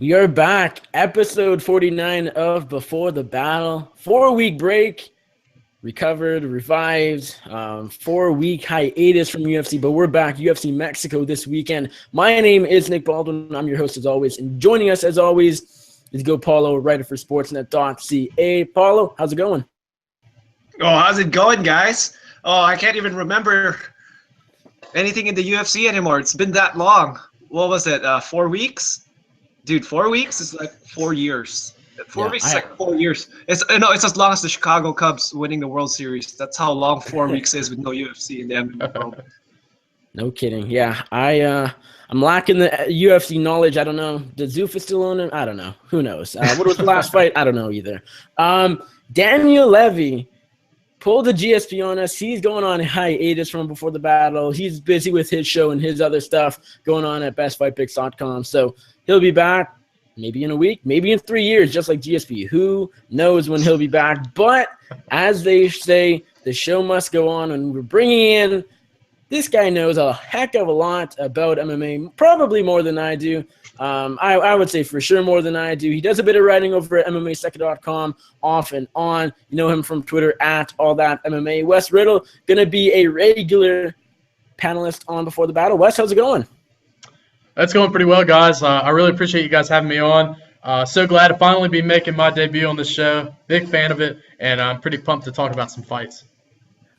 We are back, episode 49 of Before the Battle. 4-week break, recovered, revived, 4-week hiatus from UFC, but we're back, UFC Mexico this weekend. My name is Nick Baldwin. I'm your host as always, and joining us as always is Paolo, writer for Sportsnet.ca. Paolo, how's it going? Oh, how's it going, guys? Oh, I can't even remember anything in the UFC anymore. It's been that long. What was it, 4 weeks? Dude, 4 weeks is like 4 years. 4 weeks is like 4 years. It's as long as the Chicago Cubs winning the World Series. That's how long 4 weeks is with no UFC in the MMA world. No kidding. Yeah, I'm lacking the UFC knowledge. I don't know. Does Zuffa still own him? I don't know. Who knows? What was the last fight? I don't know either. Daniel Levy pulled the GSP on us. He's going on hiatus from Before the Battle. He's busy with his show and his other stuff going on at bestfightpicks.com. So he'll be back maybe in a week, maybe in 3 years, just like GSP. Who knows when he'll be back? But as they say, the show must go on, and we're bringing in this guy knows a heck of a lot about MMA, probably more than I do. I would say for sure more than I do. He does a bit of writing over at MMAsecond.com off and on. You know him from Twitter at AllThatMMA. Wes Riddle, going to be a regular panelist on Before the Battle. Wes, how's it going? That's going pretty well, guys. I really appreciate you guys having me on. So glad to finally be making my debut on this show. Big fan of it, and I'm pretty pumped to talk about some fights.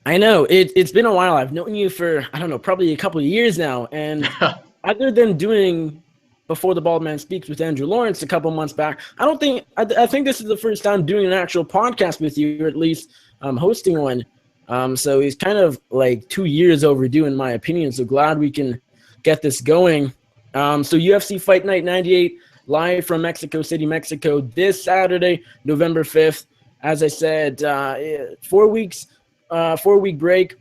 I know. It's been a while. I've known you for, I don't know, probably a couple of years now. And other than doing Before the Bald Man Speaks with Andrew Lawrence a couple months back, I think this is the first time doing an actual podcast with you, or at least hosting one. So he's kind of like 2 years overdue, in my opinion. So glad we can get this going. So UFC Fight Night 98, live from Mexico City, Mexico, this Saturday, November 5th. As I said, 4 weeks, 4-week break.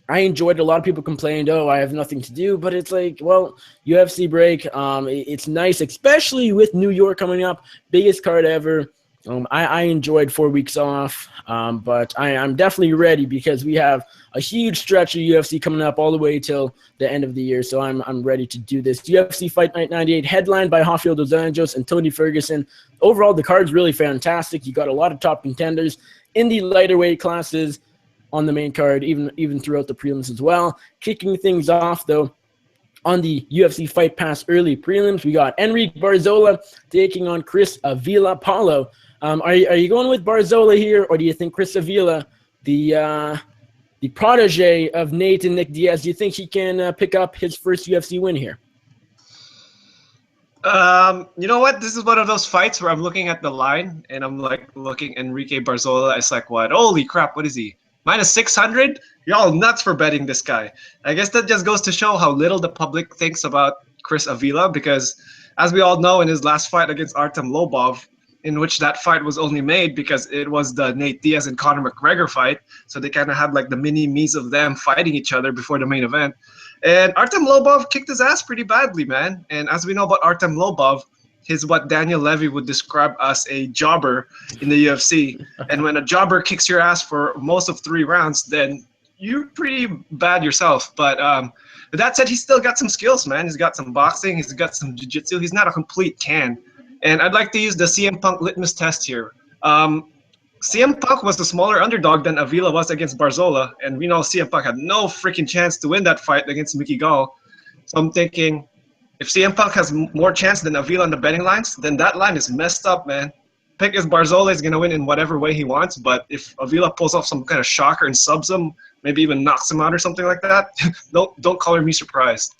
I enjoyed it. A lot of people complained, oh, I have nothing to do. But it's like, well, UFC break. It's nice, especially with New York coming up. Biggest card ever. I enjoyed 4 weeks off, but I'm definitely ready because we have a huge stretch of UFC coming up all the way till the end of the year. So I'm ready to do this. UFC Fight Night 98, headlined by Rafael dos Anjos and Tony Ferguson. Overall, the card's really fantastic. You got a lot of top contenders in the lighter weight classes on the main card, even throughout the prelims as well. Kicking things off, though, on the UFC Fight Pass early prelims, we got Enrique Barzola taking on Chris Avila. Paolo, are you going with Barzola here, or do you think Chris Avila, the protege of Nate and Nick Diaz, do you think he can pick up his first UFC win here? You know what? This is one of those fights where I'm looking at the line, and I'm like looking Enrique Barzola. It's like, what? Holy crap, what is he? Minus 600? Y'all nuts for betting this guy. I guess that just goes to show how little the public thinks about Chris Avila, because as we all know, in his last fight against Artem Lobov, in which that fight was only made because it was the Nate Diaz and Conor McGregor fight, so they kind of had like the mini-me's of them fighting each other before the main event. And Artem Lobov kicked his ass pretty badly, man. And as we know about Artem Lobov, he's what Daniel Levy would describe as a jobber in the UFC. And when a jobber kicks your ass for most of 3 rounds, then you're pretty bad yourself. But with that said, he's still got some skills, man. He's got some boxing. He's got some jiu-jitsu. He's not a complete can. And I'd like to use the CM Punk litmus test here. CM Punk was the smaller underdog than Avila was against Barzola. And we know CM Punk had no freaking chance to win that fight against Mickey Gall. So I'm thinking, if CM Punk has more chance than Avila on the betting lines, then that line is messed up, man. Pick is Barzola is going to win in whatever way he wants, but if Avila pulls off some kind of shocker and subs him, maybe even knocks him out or something like that, don't color me surprised.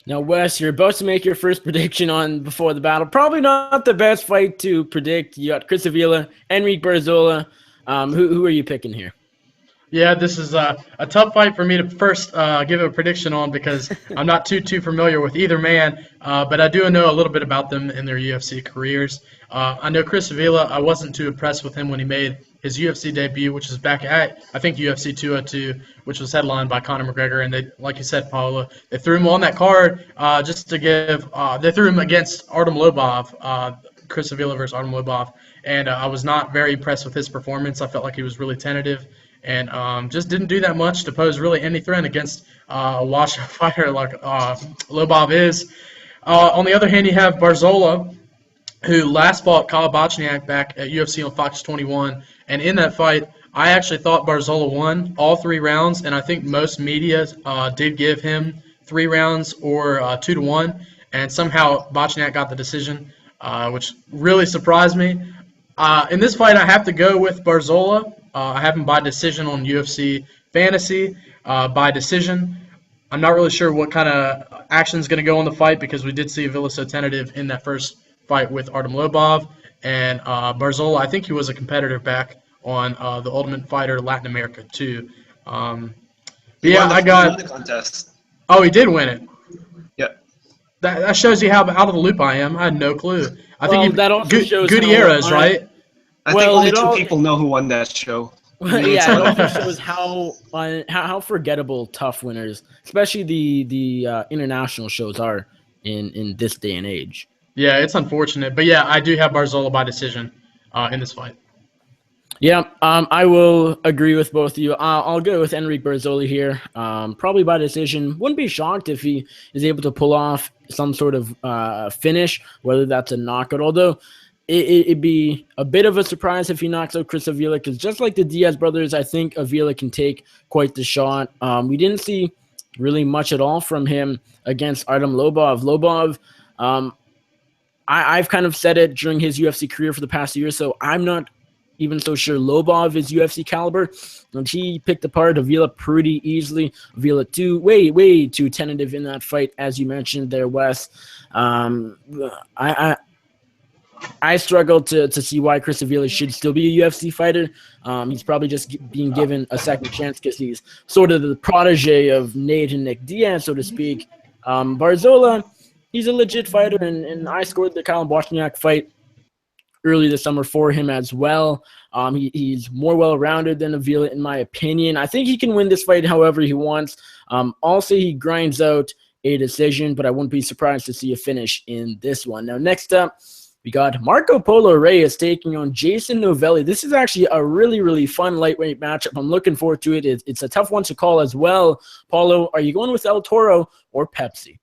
Now, Wes, you're about to make your first prediction on Before the Battle. Probably not the best fight to predict. You got Chris Avila, Enrique Barzola. Who are you picking here? Yeah, this is a tough fight for me to first give a prediction on because I'm not too familiar with either man, but I do know a little bit about them in their UFC careers. I know Chris Avila, I wasn't too impressed with him when he made his UFC debut, which was back at, I think, UFC 202, which was headlined by Conor McGregor. And they, like you said, Paolo, they threw him on that card just to give they threw him against Artem Lobov, Chris Avila versus Artem Lobov. And I was not very impressed with his performance. I felt like he was really tentative and just didn't do that much to pose really any threat against a washed fighter like Lobov is. On the other hand, you have Barzola, who last fought Kyle Bochniak back at UFC on Fox 21. And in that fight, I actually thought Barzola won all 3 rounds, and I think most media did give him 3 rounds or 2-1. And somehow Bochniak got the decision, which really surprised me. In this fight, I have to go with Barzola. I have him by decision on UFC Fantasy, by decision. I'm not really sure what kind of action is going to go in the fight because we did see Villa so tentative in that first fight with Artem Lobov. And Barzola, I think he was a competitor back on the Ultimate Fighter Latin America too. He won the contest. Oh, he did win it. Yeah. That shows you how out of the loop I am. I had no clue. I think that also shows Gutierrez, right? I think only 2 people know who won that show. Yeah, it also shows how forgettable tough winners, especially the international shows, are in this day and age. Yeah, it's unfortunate, but yeah, I do have Barzola by decision in this fight. Yeah, I will agree with both of you. I'll go with Enrique Barzola here, probably by decision. Wouldn't be shocked if he is able to pull off some sort of finish, whether that's a knockout. Although it'd be a bit of a surprise if he knocks out Chris Avila, because just like the Diaz brothers, I think Avila can take quite the shot. We didn't see really much at all from him against Artem Lobov. Lobov, I've kind of said it during his UFC career for the past year, so I'm not even so sure Lobov is UFC caliber. And he picked apart Avila pretty easily. Avila way too tentative in that fight, as you mentioned there, Wes. I struggle to see why Chris Avila should still be a UFC fighter. He's probably just being given a second chance because he's sort of the protege of Nate and Nick Diaz, so to speak. Barzola, he's a legit fighter, and I scored the Kyle Bochniak fight early this summer for him as well. He's more well-rounded than Avila, in my opinion. I think he can win this fight however he wants. I'll say he grinds out a decision, but I wouldn't be surprised to see a finish in this one. Now, next up, we got Marco Polo Reyes taking on Jason Novelli. This is actually a really, really fun lightweight matchup. I'm looking forward to it. It's a tough one to call as well. Paulo, are you going with El Toro or Pepsi?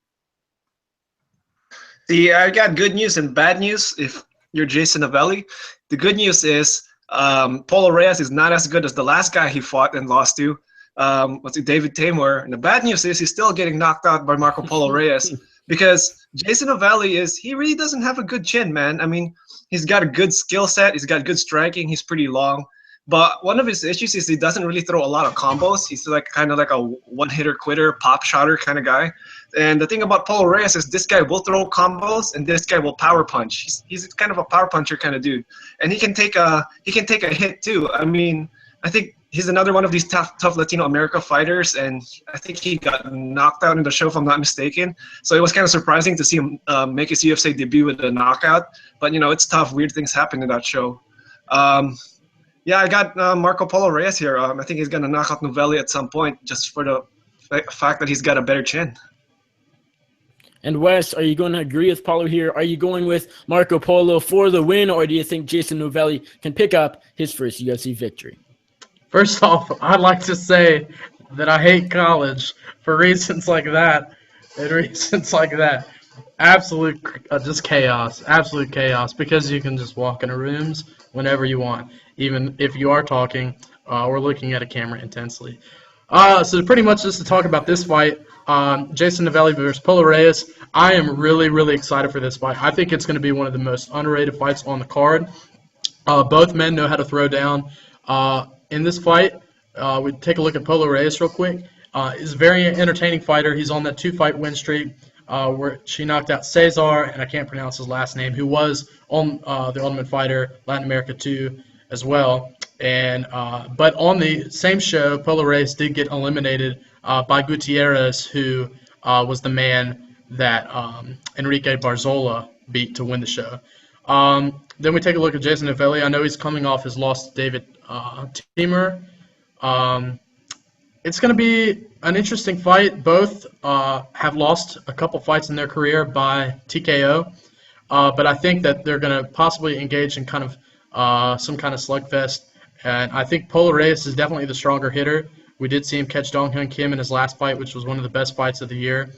See, I got good news and bad news if you're Jason Novelli. The good news is Polo Reyes is not as good as the last guy he fought and lost to, David Tamor. And the bad news is he's still getting knocked out by Marco Polo Reyes. Because Jason Novelli he really doesn't have a good chin, man. I mean, he's got a good skill set. He's got good striking. He's pretty long. But one of his issues is he doesn't really throw a lot of combos. He's kind of like a one-hitter quitter, pop shotter kind of guy. And the thing about Polo Reyes is this guy will throw combos and this guy will power punch. He's kind of a power puncher kind of dude. And he can take a hit too. I mean, I think he's another one of these tough Latino America fighters, and I think he got knocked out in the show, if I'm not mistaken. So it was kind of surprising to see him make his UFC debut with a knockout. But, it's tough. Weird things happen in that show. Yeah, I got Marco Polo Reyes here. I think he's going to knock out Novelli at some point just for the fact that he's got a better chin. And Wes, are you going to agree with Paulo here? Are you going with Marco Polo for the win, or do you think Jason Novelli can pick up his first UFC victory? First off, I'd like to say that I hate college for reasons like that. Absolute just chaos. Absolute chaos. Because you can just walk into rooms whenever you want, even if you are talking or looking at a camera intensely. So pretty much just to talk about this fight, Jason Novelli versus Polo Reyes, I am really, really excited for this fight. I think it's going to be one of the most underrated fights on the card. Both men know how to throw down. In this fight, we take a look at Polo Reyes real quick. He's a very entertaining fighter. He's on that 2-fight win streak where she knocked out Cesar, and I can't pronounce his last name, who was on the Ultimate Fighter Latin America 2 as well. And but on the same show, Polo Reyes did get eliminated by Gutierrez, who was the man that Enrique Barzola beat to win the show. Then we take a look at Jason Novelli. I know he's coming off his loss to David Timur. It's going to be an interesting fight. Both have lost a couple fights in their career by TKO, but I think that they're going to possibly engage in kind of some kind of slugfest. And I think Polo Reyes is definitely the stronger hitter. We did see him catch Dong Hyun Kim in his last fight, which was one of the best fights of the year.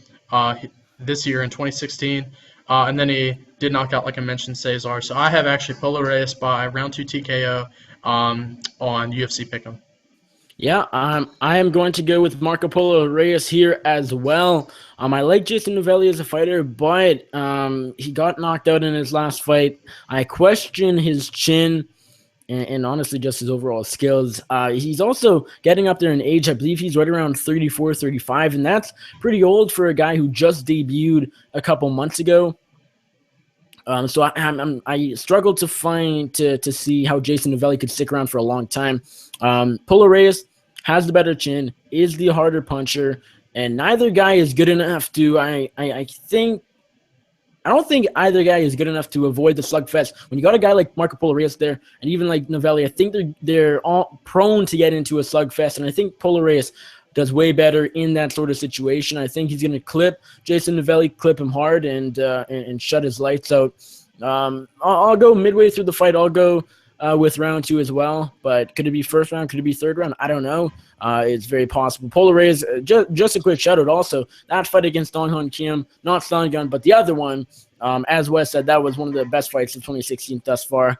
this year in 2016. And then he did knock out, like I mentioned, Cesar. So I have actually Polo Reyes by round 2 TKO on UFC Pick'em. Yeah, I am going to go with Marco Polo Reyes here as well. I like Jason Novelli as a fighter, but he got knocked out in his last fight. I question his chin and honestly just his overall skills. He's also getting up there in age. I believe he's right around 34, 35, and that's pretty old for a guy who just debuted a couple months ago. So I struggled to see how Jason Novelli could stick around for a long time. Polo Reyes has the better chin, is the harder puncher, and neither guy is good enough to. I don't think either guy is good enough to avoid the slugfest. When you got a guy like Marco Polo Reyes there, and even like Novelli, I think they're all prone to get into a slugfest, and I think Polo Reyes does way better in that sort of situation. I think he's going to clip Jason Novelli, clip him hard, and shut his lights out. I'll go midway through the fight. I'll go with round 2 as well. But could it be first round? Could it be third round? I don't know. It's very possible. Polo Reyes, just a quick shout out also, that fight against Dong Hyun Kim, not Stan Gun, but the other one, as Wes said, that was one of the best fights of 2016 thus far.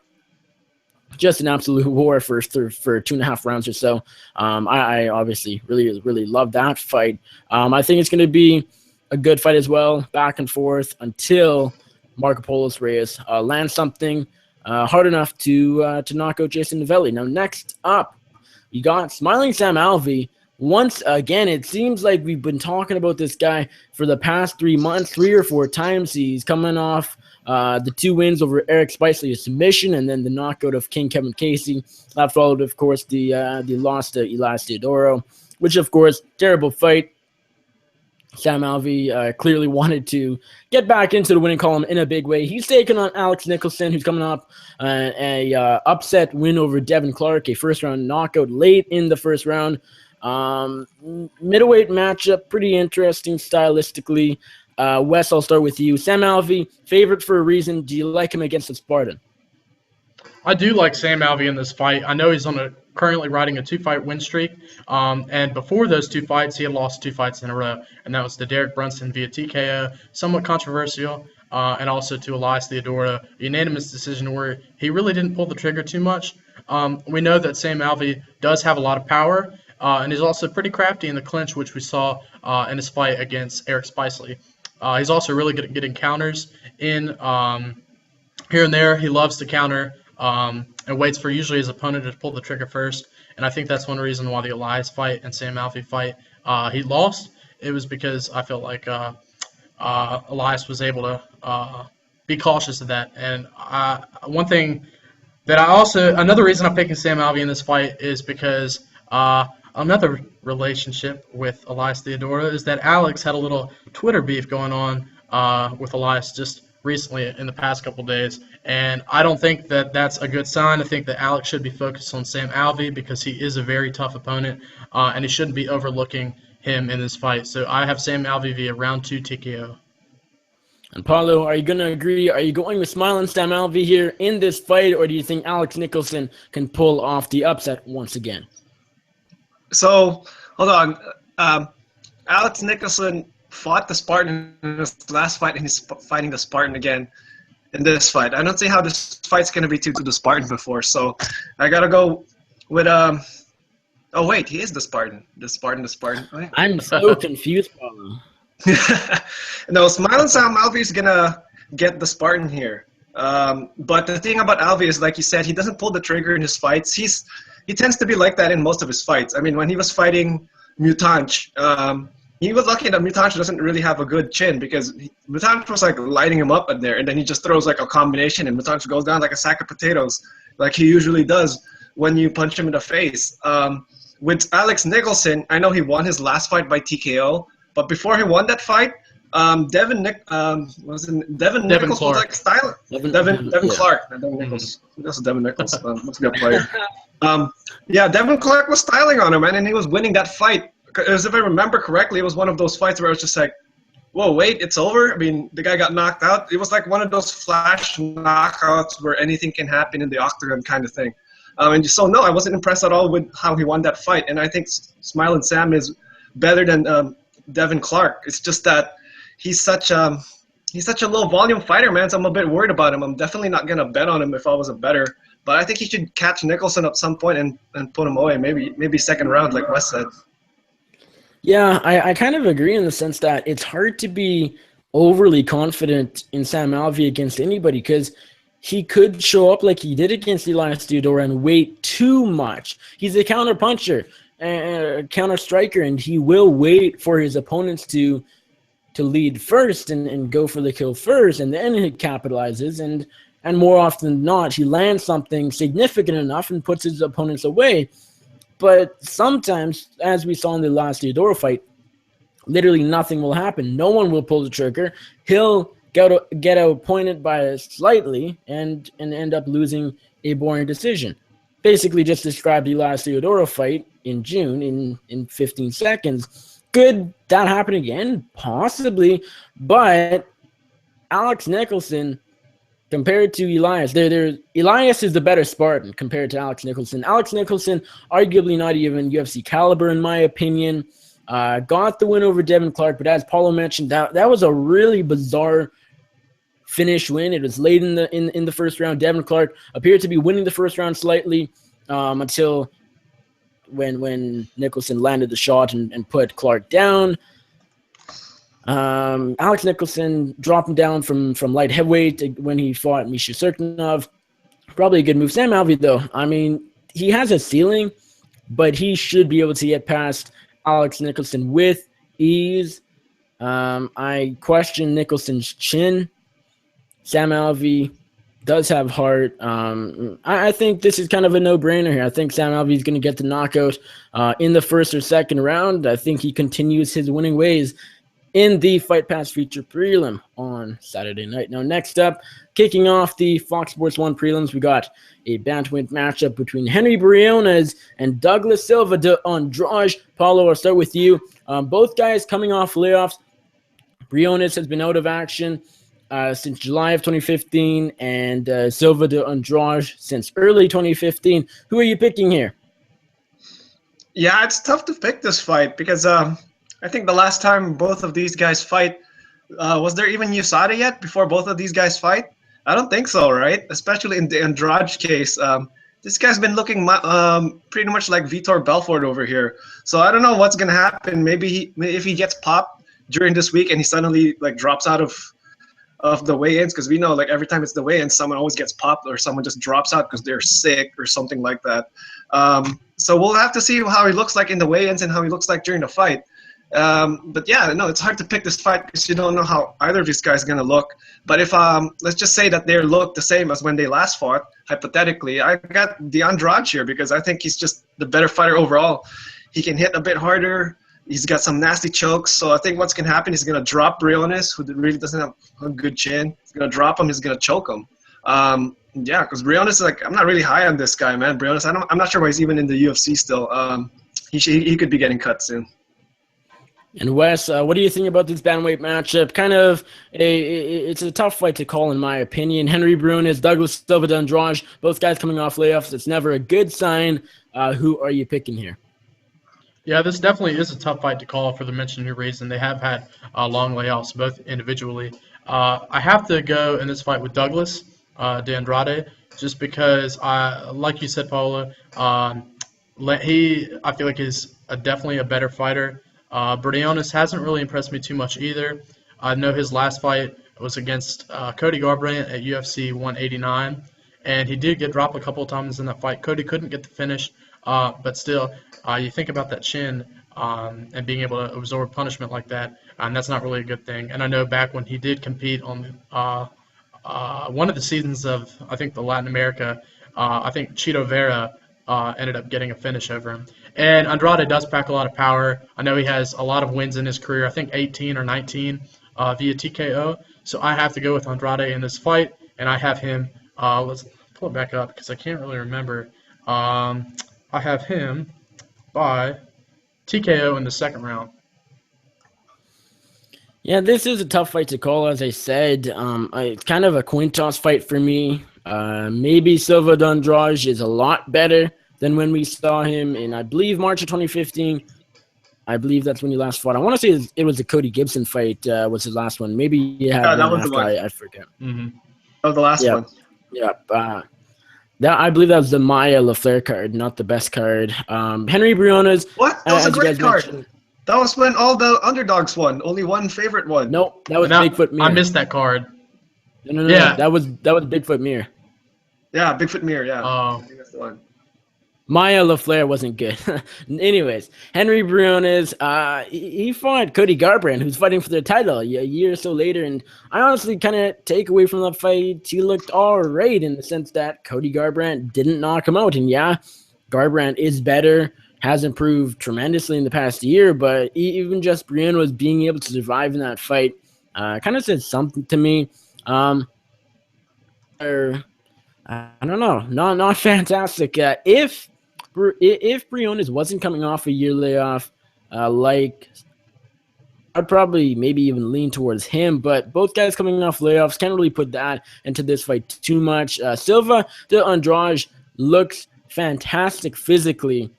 Just an absolute war for 2.5 rounds or so. I obviously really, really love that fight. I think it's going to be a good fight as well, back and forth until Marco Polo Reyes lands something hard enough to knock out Jason Novelli. Now, next up, you got Smiling Sam Alvey. Once again, it seems like we've been talking about this guy for the past 3 months, 3 or 4 times. He's coming off the 2 wins over Eric Spicely, a submission, and then the knockout of King Kevin Casey. That followed, of course, the loss to Elias Theodoro, which, of course, terrible fight. Sam Alvey clearly wanted to get back into the winning column in a big way. He's taking on Alex Nicholson, who's coming up a upset win over Devin Clark, a first-round knockout late in the first round. Middleweight matchup, pretty interesting stylistically. Wes, I'll start with you. Sam Alvey, favorite for a reason. Do you like him against the Spartan? I do like Sam Alvey in this fight. I know he's currently riding a 2-fight win streak. And before those 2 fights, he had lost 2 fights in a row. And that was to Derek Brunson via TKO, somewhat controversial, and also to Elias Theodoro, a unanimous decision where he really didn't pull the trigger too much. We know that Sam Alvey does have a lot of power, and he's also pretty crafty in the clinch, which we saw in his fight against Eric Spicely. He's also really good at getting counters in here and there. He loves to counter and waits for usually his opponent to pull the trigger first. And I think that's one reason why the Elias fight and Sam Alvey fight he lost. It was because I felt like Elias was able to be cautious of that. And one thing that another reason I'm picking Sam Alvey in this fight is because another relationship with Elias Theodoro is that Alex had a little Twitter beef going on with Elias just recently in the past couple days, and I don't think that that's a good sign. I think that Alex should be focused on Sam Alvey because he is a very tough opponent, and he shouldn't be overlooking him in this fight. So I have Sam Alvey via round 2 TKO. And Paolo, are you going to agree? Are you going with Smiling Sam Alvey here in this fight, or do you think Alex Nicholson can pull off the upset once again? So, hold on. Alex Nicholson fought the Spartan in his last fight, and he's fighting the Spartan again in this fight. I don't see how this fight's going to be to the Spartan before, so I got to go with oh, wait, he is the Spartan. The Spartan. Oh, yeah. I'm so confused, Paolo. No, Smiling Sam Alvey is going to get the Spartan here. But the thing about Alvey is, like you said, he doesn't pull the trigger in his fights. He tends to be like that in most of his fights. I mean, when he was fighting Mutanch, he was lucky that Mutanch doesn't really have a good chin because Mutanch was like lighting him up in there, and then he just throws like a combination, and Mutanch goes down like a sack of potatoes, like he usually does when you punch him in the face. With Alex Nicholson, I know he won his last fight by TKO, but before he won that fight, Devin Nichols was like styling. Devin Clark, not Devin Nichols. That's Devin Nichols. Must be a player. Yeah, Devin Clark was styling on him, man, and he was winning that fight. As if I remember correctly, it was one of those fights where I was just like, whoa, wait, it's over? I mean, the guy got knocked out. It was like one of those flash knockouts where anything can happen in the octagon kind of thing. And so, no, I wasn't impressed at all with how he won that fight. And I think Smiling Sam is better than Devin Clark. It's just that he's such a low volume fighter, man. So I'm a bit worried about him. I'm definitely not gonna bet on him if I was a bettor. But I think he should catch Nicholson at some point and put him away. Maybe second round, like Wes said. Yeah, I kind of agree in the sense that it's hard to be overly confident in Sam Alvey against anybody because he could show up like he did against Elias Theodorou and wait too much. He's a counter puncher, a counter striker, and he will wait for his opponents to lead first and go for the kill first, and then he capitalizes. And more often than not, he lands something significant enough and puts his opponents away. But sometimes, as we saw in the last Theodorou fight, literally nothing will happen. No one will pull the trigger. He'll get outpointed by slightly and end up losing a boring decision. Basically just described the last Theodorou fight in June in 15 seconds. Could that happen again? Possibly. But Alex Nicholson, compared to Elias, Elias is the better Spartan compared to Alex Nicholson. Alex Nicholson, arguably not even UFC caliber in my opinion. Got the win over Devin Clark, but as Paolo mentioned, that was a really bizarre finish win. It was late in the first round. Devin Clark appeared to be winning the first round slightly until when Nicholson landed the shot and put Clark down. Alex Nicholson dropped him down from light heavyweight when he fought Misha Serkinov. Probably a good move. Sam Alvey, though, I mean, he has a ceiling, but he should be able to get past Alex Nicholson with ease. I question Nicholson's chin. Sam Alvey does have heart. I think this is kind of a no-brainer here. I think Sam Alvey is going to get the knockout in the first or second round. I think he continues his winning ways in the Fight Pass feature prelim on Saturday night. Now, next up, kicking off the Fox Sports 1 prelims, we got a bantamweight matchup between Henry Briones and Douglas Silva de Andrade. Paolo, I'll start with you. Both guys coming off layoffs. Briones has been out of action since July of 2015, and Silva de Andrade since early 2015. Who are you picking here? Yeah, it's tough to pick this fight because I think the last time both of these guys fight, was there even USADA yet before both of these guys fight? I don't think so, right? Especially in the Andrade case. This guy's been looking pretty much like Vitor Belfort over here. So I don't know what's going to happen. Maybe if he gets popped during this week and he suddenly like drops out of the weigh-ins, because we know like every time it's the weigh-ins, someone always gets popped or someone just drops out because they're sick or something like that. So we'll have to see how he looks like in the weigh-ins and how he looks like during the fight. But yeah, no, it's hard to pick this fight because you don't know how either of these guys are going to look. But if let's just say that they look the same as when they last fought, hypothetically, I got the Andrade here because I think he's just the better fighter overall. He can hit a bit harder. He's got some nasty chokes. So I think what's going to happen, he's going to drop Briones, who really doesn't have a good chin. He's going to drop him. He's going to choke him. Yeah, because Briones, like, I'm not really high on this guy, man. Briones, I'm not sure why he's even in the UFC still. He could be getting cut soon. And Wes, what do you think about this bantamweight matchup? Kind of it's a tough fight to call, in my opinion. Henry Briones, Douglas Silva de Andrade, both guys coming off layoffs. It's never a good sign. Who are you picking here? Yeah, this definitely is a tough fight to call for the mentioned reason. They have had long layoffs, both individually. I have to go in this fight with Douglas de Andrade, just because, like you said, Paolo, I feel like he's definitely a better fighter. Briones hasn't really impressed me too much either. I know his last fight was against Cody Garbrandt at UFC 189, and he did get dropped a couple of times in that fight. Cody couldn't get the finish, but still, you think about that chin and being able to absorb punishment like that, and that's not really a good thing. And I know back when he did compete on one of the seasons of, I think, the Latin America, I think Chito Vera ended up getting a finish over him. And Andrade does pack a lot of power. I know he has a lot of wins in his career, I think 18 or 19 via TKO. So I have to go with Andrade in this fight, and I have him, let's pull it back up because I can't really remember. I have him by TKO in the second round. Yeah, this is a tough fight to call, as I said. It's kind of a coin toss fight for me. Maybe Silva de Andrade is a lot better than when we saw him in, I believe, March of 2015. I believe that's when he last fought. I want to say it was the Cody Gibson fight was his last one. Maybe he had that one was the after. one. I forget. Mm-hmm. That was the last one. Yeah. That I believe that was the Maya LaFleur card, not the best card. Henry Briones. What? That was a great card. Mentioned, that was when all the underdogs won. Only one favorite won. Nope, that was Bigfoot Mir. I missed that card. No. Yeah. That was Bigfoot Mir. Yeah, Bigfoot Mir. Yeah. Oh. I think that's the one. Maya LaFleur wasn't good. Anyways, Henry Briones, he fought Cody Garbrandt, who's fighting for the title a year or so later. And I honestly kind of take away from that fight, he looked all right in the sense that Cody Garbrandt didn't knock him out. And yeah, Garbrandt is better, has improved tremendously in the past year, but even just Briones being able to survive in that fight kind of said something to me. I don't know, not fantastic. If Briones wasn't coming off a year layoff, I'd probably maybe even lean towards him. But both guys coming off layoffs can't really put that into this fight too much. Silva de Andrade looks fantastic physically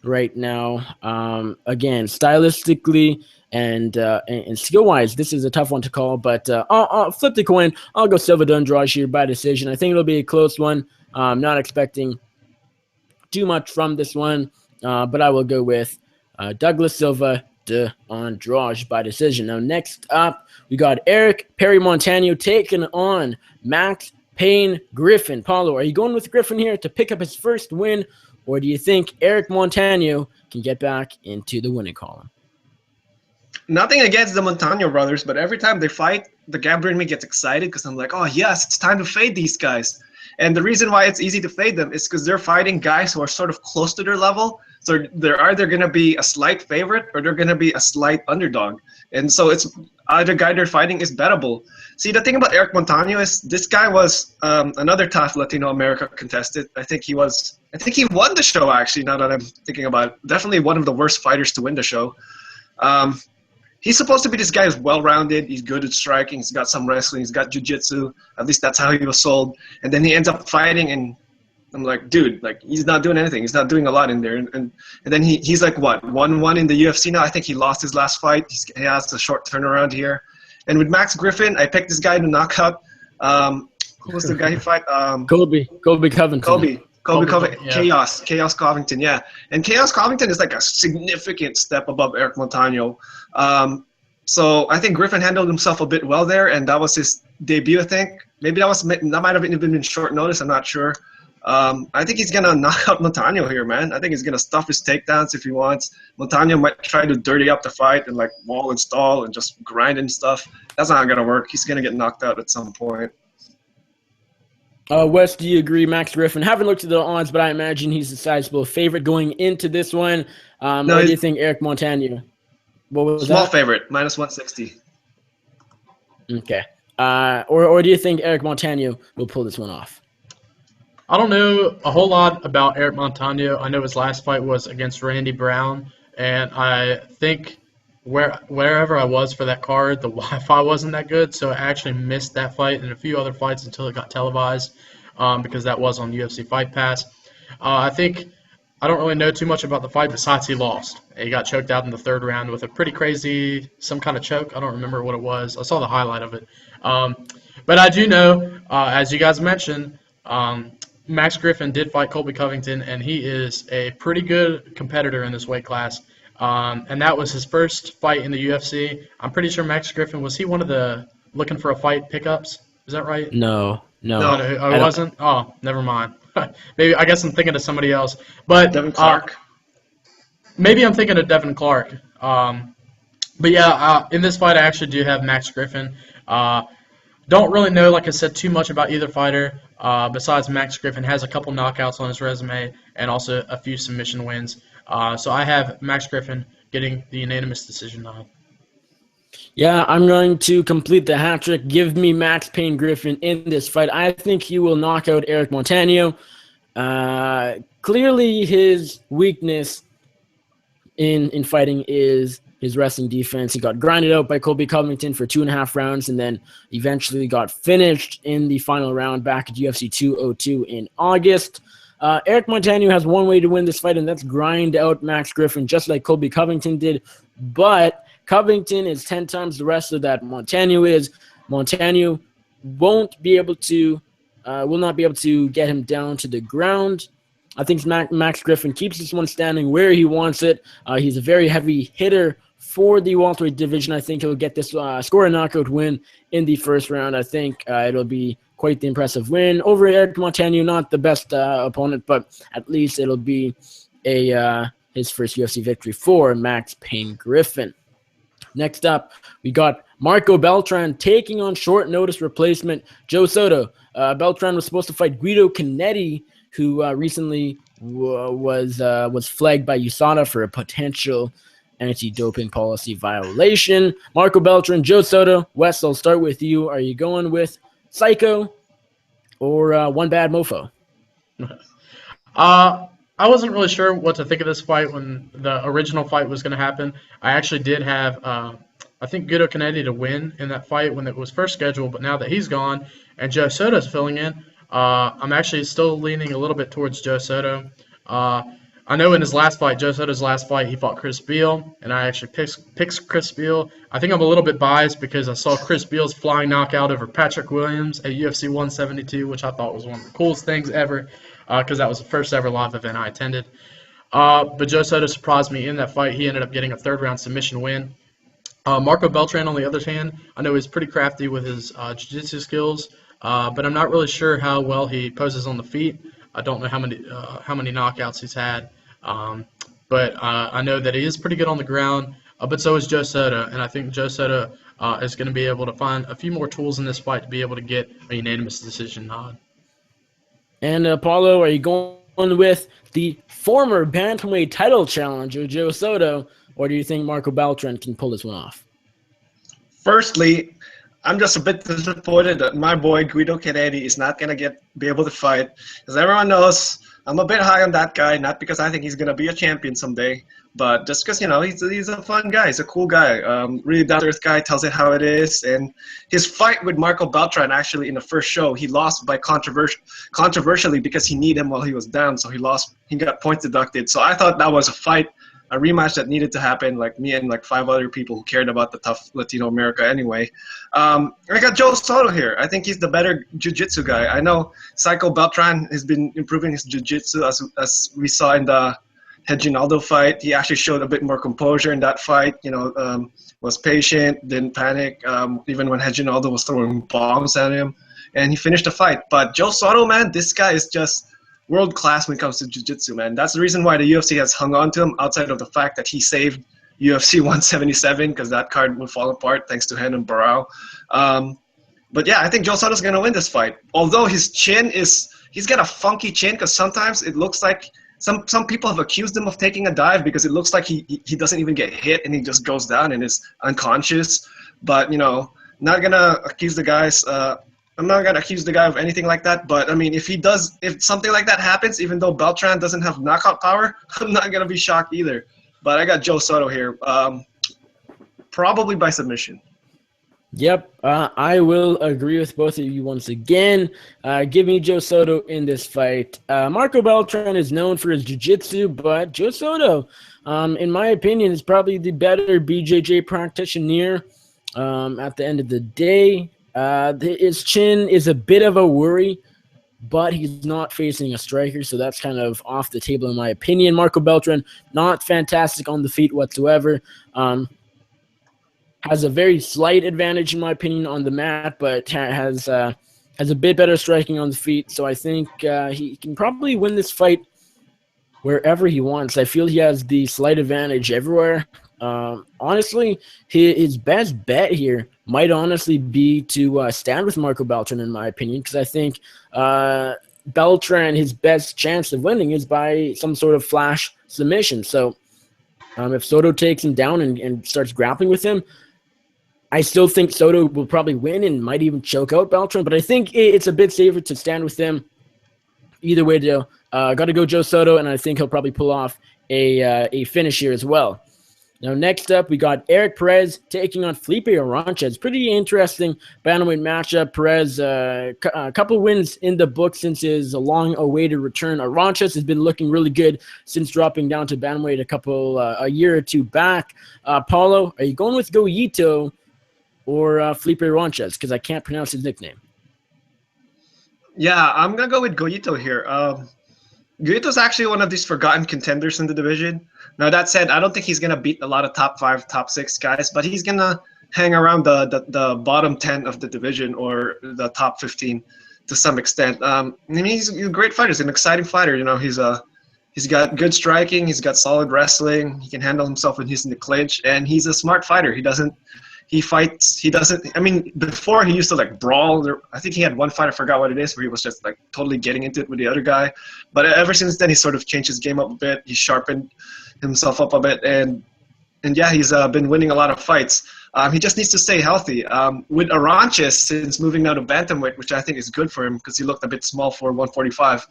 right now. Again, stylistically and skill-wise, this is a tough one to call. But I'll flip the coin. I'll go Silva de Andrade here by decision. I think it'll be a close one. I'm not expecting too much from this one, but I will go with Douglas Silva de Andrade by decision. Now, next up, we got Eric Perry Montano taking on Max Payne Griffin. Paolo, are you going with Griffin here to pick up his first win, or do you think Eric Montano can get back into the winning column? Nothing against the Montano brothers, but every time they fight, the gambler in me gets excited because I'm like, oh, yes, it's time to fade these guys. And the reason why it's easy to fade them is because they're fighting guys who are sort of close to their level. So they're either going to be a slight favorite or they're going to be a slight underdog. And so it's either guy they're fighting is bettable. See, the thing about Eric Montano is this guy was another tough Latino America contestant. I think he won the show, actually, now that I'm thinking about it. Definitely one of the worst fighters to win the show. He's supposed to be this guy who's well-rounded. He's good at striking. He's got some wrestling. He's got jiu-jitsu. At least that's how he was sold. And then he ends up fighting, and I'm like, dude, like he's not doing anything. He's not doing a lot in there. And then he's like, what, 1-1 in the UFC now? I think he lost his last fight. He has a short turnaround here. And with Max Griffin, I picked this guy to knock out. Who was the guy he fight? Colby Covington. Colby Covington, yeah. Chaos Covington, yeah. And Chaos Covington is like a significant step above Eric Montano. So I think Griffin handled himself a bit well there, and that was his debut, I think. Maybe that might have even been short notice, I'm not sure. I think he's going to knock out Montano here, man. I think he's going to stuff his takedowns if he wants. Montano might try to dirty up the fight and like wall and stall and just grind and stuff. That's not going to work. He's going to get knocked out at some point. Wes, do you agree? Max Griffin, haven't looked at the odds, but I imagine he's a sizable favorite going into this one. Or do you think Eric Montano? What was small that? favorite, -160. Okay. Or do you think Eric Montano will pull this one off? I don't know a whole lot about Eric Montano. I know his last fight was against Randy Brown, and I think wherever I was for that card, the Wi-Fi wasn't that good, so I actually missed that fight and a few other fights until it got televised because that was on UFC Fight Pass. I don't really know too much about the fight besides he lost. He got choked out in the third round with a pretty crazy, some kind of choke. I don't remember what it was. I saw the highlight of it. But I do know, as you guys mentioned, Max Griffin did fight Colby Covington, and he is a pretty good competitor in this weight class. And that was his first fight in the UFC. I'm pretty sure Max Griffin, was he one of the looking for a fight pickups? Is that right? No. I wasn't? Oh, never mind. Maybe I guess I'm thinking of somebody else. But Devin Clark. Maybe I'm thinking of Devin Clark. But yeah, in this fight I actually do have Max Griffin. Don't really know, like I said, too much about either fighter. Besides Max Griffin has a couple knockouts on his resume and also a few submission wins. So I have Max Griffin getting the unanimous decision nod. Yeah, I'm going to complete the hat trick. Give me Max Payne Griffin in this fight. I think he will knock out Eric Montano. Clearly, his weakness in fighting is his wrestling defense. He got grinded out by Colby Covington for 2.5 rounds and then eventually got finished in the final round back at UFC 202 in August. Eric Montano has one way to win this fight, and that's grind out Max Griffin, just like Colby Covington did. But Covington is 10 times the wrestler that Montano is. Montano will not be able to get him down to the ground. I think Max Griffin keeps this one standing where he wants it. He's a very heavy hitter for the welterweight division. I think he'll get this score a knockout win in the first round. I think it'll be quite the impressive win over Eric Montano. Not the best opponent, but at least it'll be his first UFC victory for Max Payne Griffin. Next up, we got Marco Beltran taking on short notice replacement Joe Soto. Beltran was supposed to fight Guido Canetti, who recently was flagged by USADA for a potential anti-doping policy violation. Marco Beltran, Joe Soto. Wes, I'll start with you. Are you going with Psycho or One Bad Mofo? I wasn't really sure what to think of this fight when the original fight was going to happen. I actually did have, I think, Guido Canetti to win in that fight when it was first scheduled, but now that he's gone and Joe Soto's filling in, I'm actually still leaning a little bit towards Joe Soto. I know in his last fight, Joe Soto's last fight, he fought Chris Beal, and I actually picked Chris Beal. I think I'm a little bit biased because I saw Chris Beal's flying knockout over Patrick Williams at UFC 172, which I thought was one of the coolest things ever because that was the first ever live event I attended. But Joe Soto surprised me in that fight. He ended up getting a third-round submission win. Marco Beltran, on the other hand, I know he's pretty crafty with his jiu-jitsu skills, but I'm not really sure how well he poses on the feet. I don't know how many knockouts he's had, but I know that he is pretty good on the ground. But so is Joe Soto, and I think Joe Soto is going to be able to find a few more tools in this fight to be able to get a unanimous decision nod. And Paolo, are you going with the former bantamweight title challenger Joe Soto, or do you think Marco Beltran can pull this one off? Firstly, I'm just a bit disappointed that my boy Guido Canetti is not going to be able to fight. As everyone knows, I'm a bit high on that guy, not because I think he's going to be a champion someday, but just because, he's a fun guy. He's a cool guy. Really down-to-earth guy, tells it how it is. And his fight with Marco Beltran, actually, in the first show, he lost by controversially because he kneed him while he was down, so he got points deducted. So I thought that was a rematch that needed to happen, like me and like 5 other people who cared about the tough Latino America anyway. I got Joe Soto here. I think he's the better jiu-jitsu guy. I know Psycho Beltran has been improving his jiu-jitsu as we saw in the Reginaldo fight. He actually showed a bit more composure in that fight, was patient, didn't panic, even when Reginaldo was throwing bombs at him, and he finished the fight. But Joe Soto, man, this guy is just world class when it comes to jiu-jitsu, man. That's the reason why the UFC has hung on to him, outside of the fact that he saved UFC 177 because that card would fall apart thanks to Renan Barão. But yeah, I think Joe Soto's going to win this fight. Although his chin he's got a funky chin because sometimes it looks like some people have accused him of taking a dive because it looks like he doesn't even get hit and he just goes down and is unconscious. But, not going to accuse the guys. I'm not going to accuse the guy of anything like that, but, I mean, if something like that happens, even though Beltran doesn't have knockout power, I'm not going to be shocked either. But I got Joe Soto here, probably by submission. Yep, I will agree with both of you once again. Give me Joe Soto in this fight. Marco Beltran is known for his jiu-jitsu, but Joe Soto, in my opinion, is probably the better BJJ practitioner at the end of the day. His chin is a bit of a worry, but he's not facing a striker, so that's kind of off the table in my opinion. Marco Beltran, not fantastic on the feet whatsoever. Has a very slight advantage in my opinion on the mat, but has a bit better striking on the feet. So I think he can probably win this fight wherever he wants. I feel he has the slight advantage everywhere. Honestly, his best bet here might honestly be to stand with Marco Beltran, in my opinion, because I think Beltran, his best chance of winning is by some sort of flash submission. So if Soto takes him down and starts grappling with him, I still think Soto will probably win and might even choke out Beltran, but I think it's a bit safer to stand with him. Either way, got to go Joe Soto, and I think he'll probably pull off a finish here as well. Now, next up, we got Eric Perez taking on Felipe Aranches. Pretty interesting bantamweight matchup. Perez, a couple wins in the book since his long-awaited return. Aranches has been looking really good since dropping down to bantamweight a year or two back. Paolo, are you going with Goyito or Felipe Aranches? Because I can't pronounce his nickname. Yeah, I'm going to go with Goyito here. Goyito's actually one of these forgotten contenders in the division. Now, that said, I don't think he's going to beat a lot of top 5, top 6 guys, but he's going to hang around the bottom 10 of the division or the top 15 to some extent. I mean, he's a great fighter. He's an exciting fighter. You know, he's got good striking. He's got solid wrestling. He can handle himself when he's in the clinch, and he's a smart fighter. I mean, before he used to like brawl. I think he had one fight, I forgot what it is, where he was just like totally getting into it with the other guy. But ever since then, he sort of changed his game up a bit. He sharpened himself up a bit, and yeah, he's been winning a lot of fights. He just needs to stay healthy. With Aranches, since moving now to bantamweight, which I think is good for him because he looked a bit small for 145.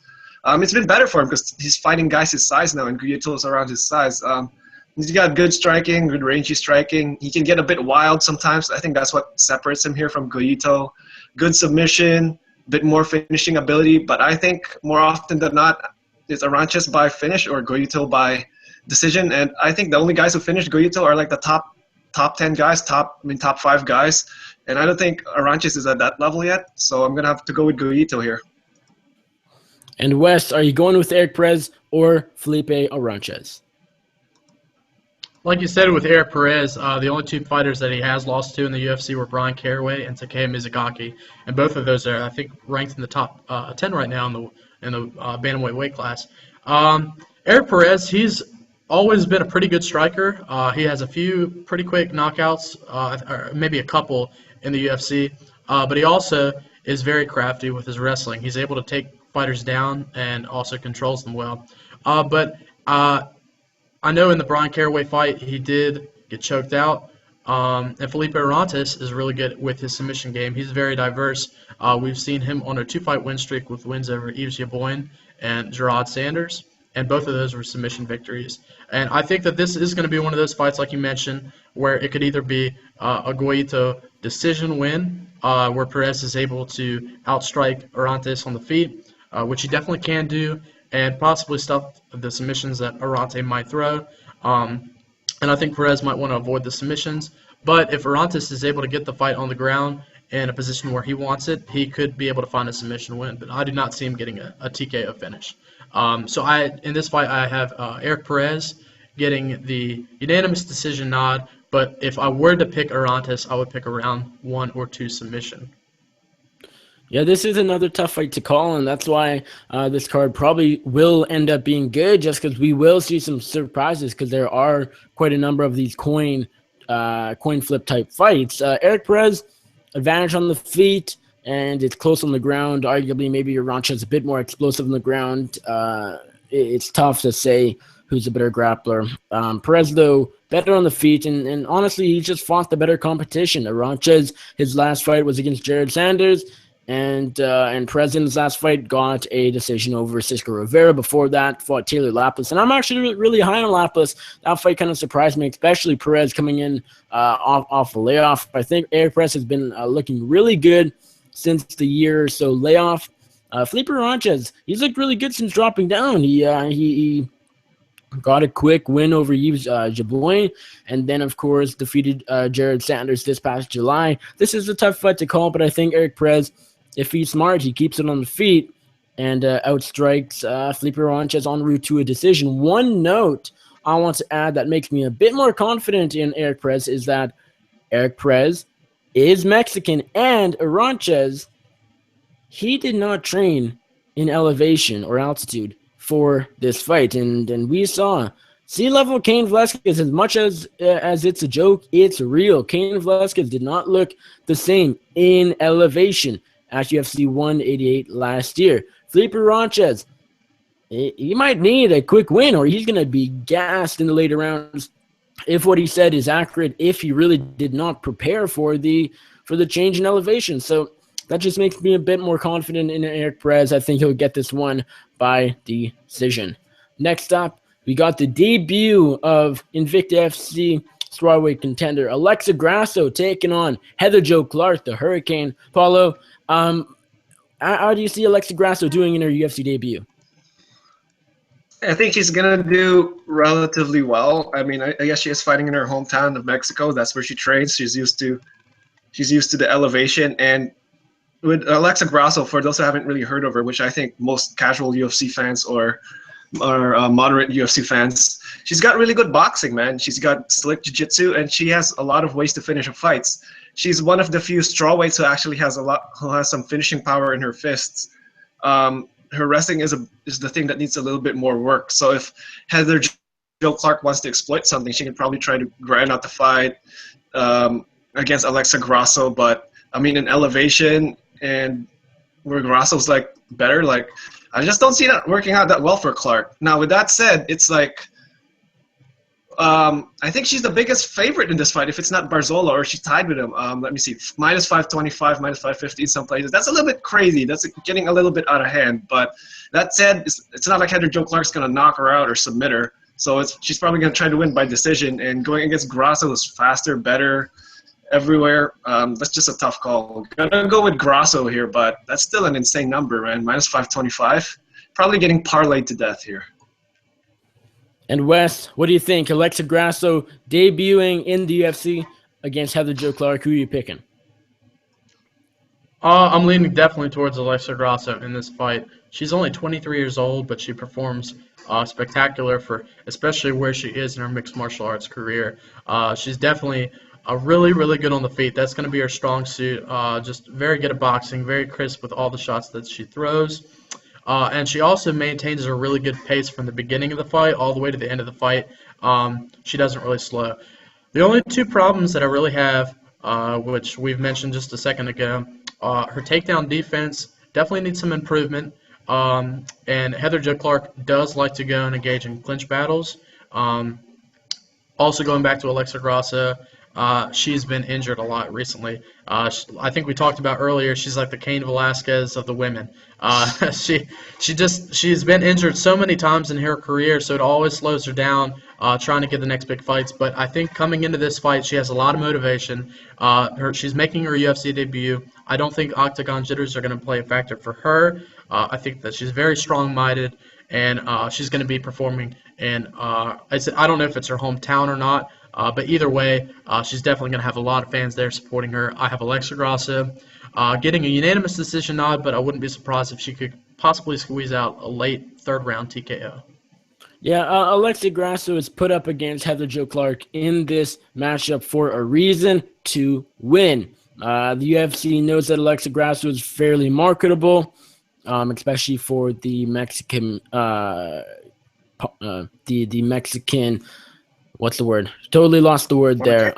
It's been better for him because he's fighting guys his size now, and Guillotin's around his size. He's got good striking, good rangy striking. He can get a bit wild sometimes. I think that's what separates him here from Goyito. Good submission, bit more finishing ability. But I think more often than not, it's Aranches by finish or Goyito by decision. And I think the only guys who finished Goyito are like the top 10 guys, top 5 guys. And I don't think Aranches is at that level yet. So I'm going to have to go with Goyito here. And Wes, are you going with Eric Perez or Felipe Aranches? Like you said with Eric Perez, the only 2 fighters that he has lost to in the UFC were Brian Caraway and Takeya Mizugaki, and both of those are, I think, ranked in the top 10 right now in the bantamweight weight class. Eric Perez, he's always been a pretty good striker. He has a few pretty quick knockouts, or maybe a couple in the UFC, but he also is very crafty with his wrestling. He's able to take fighters down and also controls them well. I know in the Brian Caraway fight, he did get choked out. And Felipe Arantes is really good with his submission game. He's very diverse. We've seen him on a 2-fight win streak with wins over Yves Yaboin and Gerard Sanders, and both of those were submission victories. And I think that this is going to be one of those fights, like you mentioned, where it could either be a Goyito decision win, where Perez is able to outstrike Arantes on the feet, which he definitely can do, and possibly stop the submissions that Arantes might throw. And I think Perez might want to avoid the submissions. But if Arantes is able to get the fight on the ground in a position where he wants it, he could be able to find a submission win. But I do not see him getting a TKO finish. In this fight, I have Eric Perez getting the unanimous decision nod. But if I were to pick Arantes, I would pick a round 1 or 2 submission. Yeah, this is another tough fight to call, and that's why this card probably will end up being good, just because we will see some surprises, because there are quite a number of these coin flip type fights. Eric Perez, advantage on the feet, and it's close on the ground. Arguably, maybe Aranches is a bit more explosive on the ground. It's tough to say who's a better grappler. Perez, though, better on the feet, and honestly, he just fought the better competition. Aranches, his last fight was against Jared Sanders, and Perez in his last fight got a decision over Cisco Rivera. Before that, fought Taylor Lapis, and I'm actually really high on Lapis. That fight kind of surprised me, especially Perez coming in off a layoff. I think Eric Perez has been looking really good since the year or so layoff. Felipe Aranches, he's looked really good since dropping down. He got a quick win over Yves Jaboin, and then, of course, defeated Jared Sanders this past July. This is a tough fight to call, but I think Eric Perez, if he's smart, he keeps it on the feet and outstrikes Felipe Aranches en route to a decision. One note I want to add that makes me a bit more confident in Eric Perez is that Eric Perez is Mexican, and Aranches, he did not train in elevation or altitude for this fight, and we saw sea-level Cain Velasquez. As much as it's a joke, it's real. Cain Velasquez did not look the same in elevation at UFC 188 last year. Felipe Aranches, he might need a quick win, or he's going to be gassed in the later rounds if what he said is accurate, if he really did not prepare for the change in elevation. So that just makes me a bit more confident in Eric Perez. I think he'll get this one by decision. Next up, we got the debut of Invicta FC strawweight contender. Alexa Grasso taking on Heather Jo Clark, the Hurricane. Paulo, how do you see Alexa Grasso doing in her UFC debut? I think she's gonna do relatively well. I mean, I guess she is fighting in her hometown of Mexico. That's where she trains. She's used to the elevation. And with Alexa Grasso, for those who haven't really heard of her, which I think most casual UFC fans or moderate UFC fans, she's got really good boxing, man. She's got slick jiu-jitsu, and she has a lot of ways to finish her fights. She's one of the few strawweights who actually has some finishing power in her fists. Her wrestling is the thing that needs a little bit more work. So if Heather Jo Clark wants to exploit something, she can probably try to grind out the fight against Alexa Grasso. But I mean, in elevation and where Grasso's like better, like I just don't see that working out that well for Clark. Now, with that said, it's like I think she's the biggest favorite in this fight. If it's not Barzola or she's tied with him, let me see, minus 525, minus 550 in some places. That's a little bit crazy. That's getting a little bit out of hand. But that said, it's not like Heather Jo Clark's gonna knock her out or submit her. So she's probably gonna try to win by decision. And going against Grasso is faster, better, everywhere. That's just a tough call. Gonna go with Grasso here, but that's still an insane number, man. Minus 525. Probably getting parlayed to death here. And Wes, what do you think? Alexa Grasso debuting in the UFC against Heather Jo Clark. Who are you picking? I'm leaning definitely towards Alexa Grasso in this fight. She's only 23 years old, but she performs spectacular for especially where she is in her mixed martial arts career. She's definitely really, really good on the feet. That's going to be her strong suit. Just very good at boxing, very crisp with all the shots that she throws. And she also maintains a really good pace from the beginning of the fight all the way to the end of the fight. She doesn't really slow. The only two problems that I really have, which we've mentioned just a second ago, her takedown defense definitely needs some improvement. And Heather Jo Clark does like to go and engage in clinch battles. Also going back to Alexa Grasso, she's been injured a lot recently. I think we talked about earlier, she's like the Cain Velasquez of the women. She's been injured so many times in her career, so it always slows her down trying to get the next big fights. But I think coming into this fight, she has a lot of motivation. She's making her UFC debut. I don't think octagon jitters are going to play a factor for her. I think that she's very strong-minded, and she's going to be performing in, I don't know if it's her hometown or not, but either way, she's definitely going to have a lot of fans there supporting her. I have Alexa Grasso getting a unanimous decision nod, but I wouldn't be surprised if she could possibly squeeze out a late third-round TKO. Yeah, Alexa Grasso is put up against Heather Jo Clark in this matchup for a reason: to win. The UFC knows that Alexa Grasso is fairly marketable, especially for the Mexican, the Mexican. What's the word? Totally lost the word there.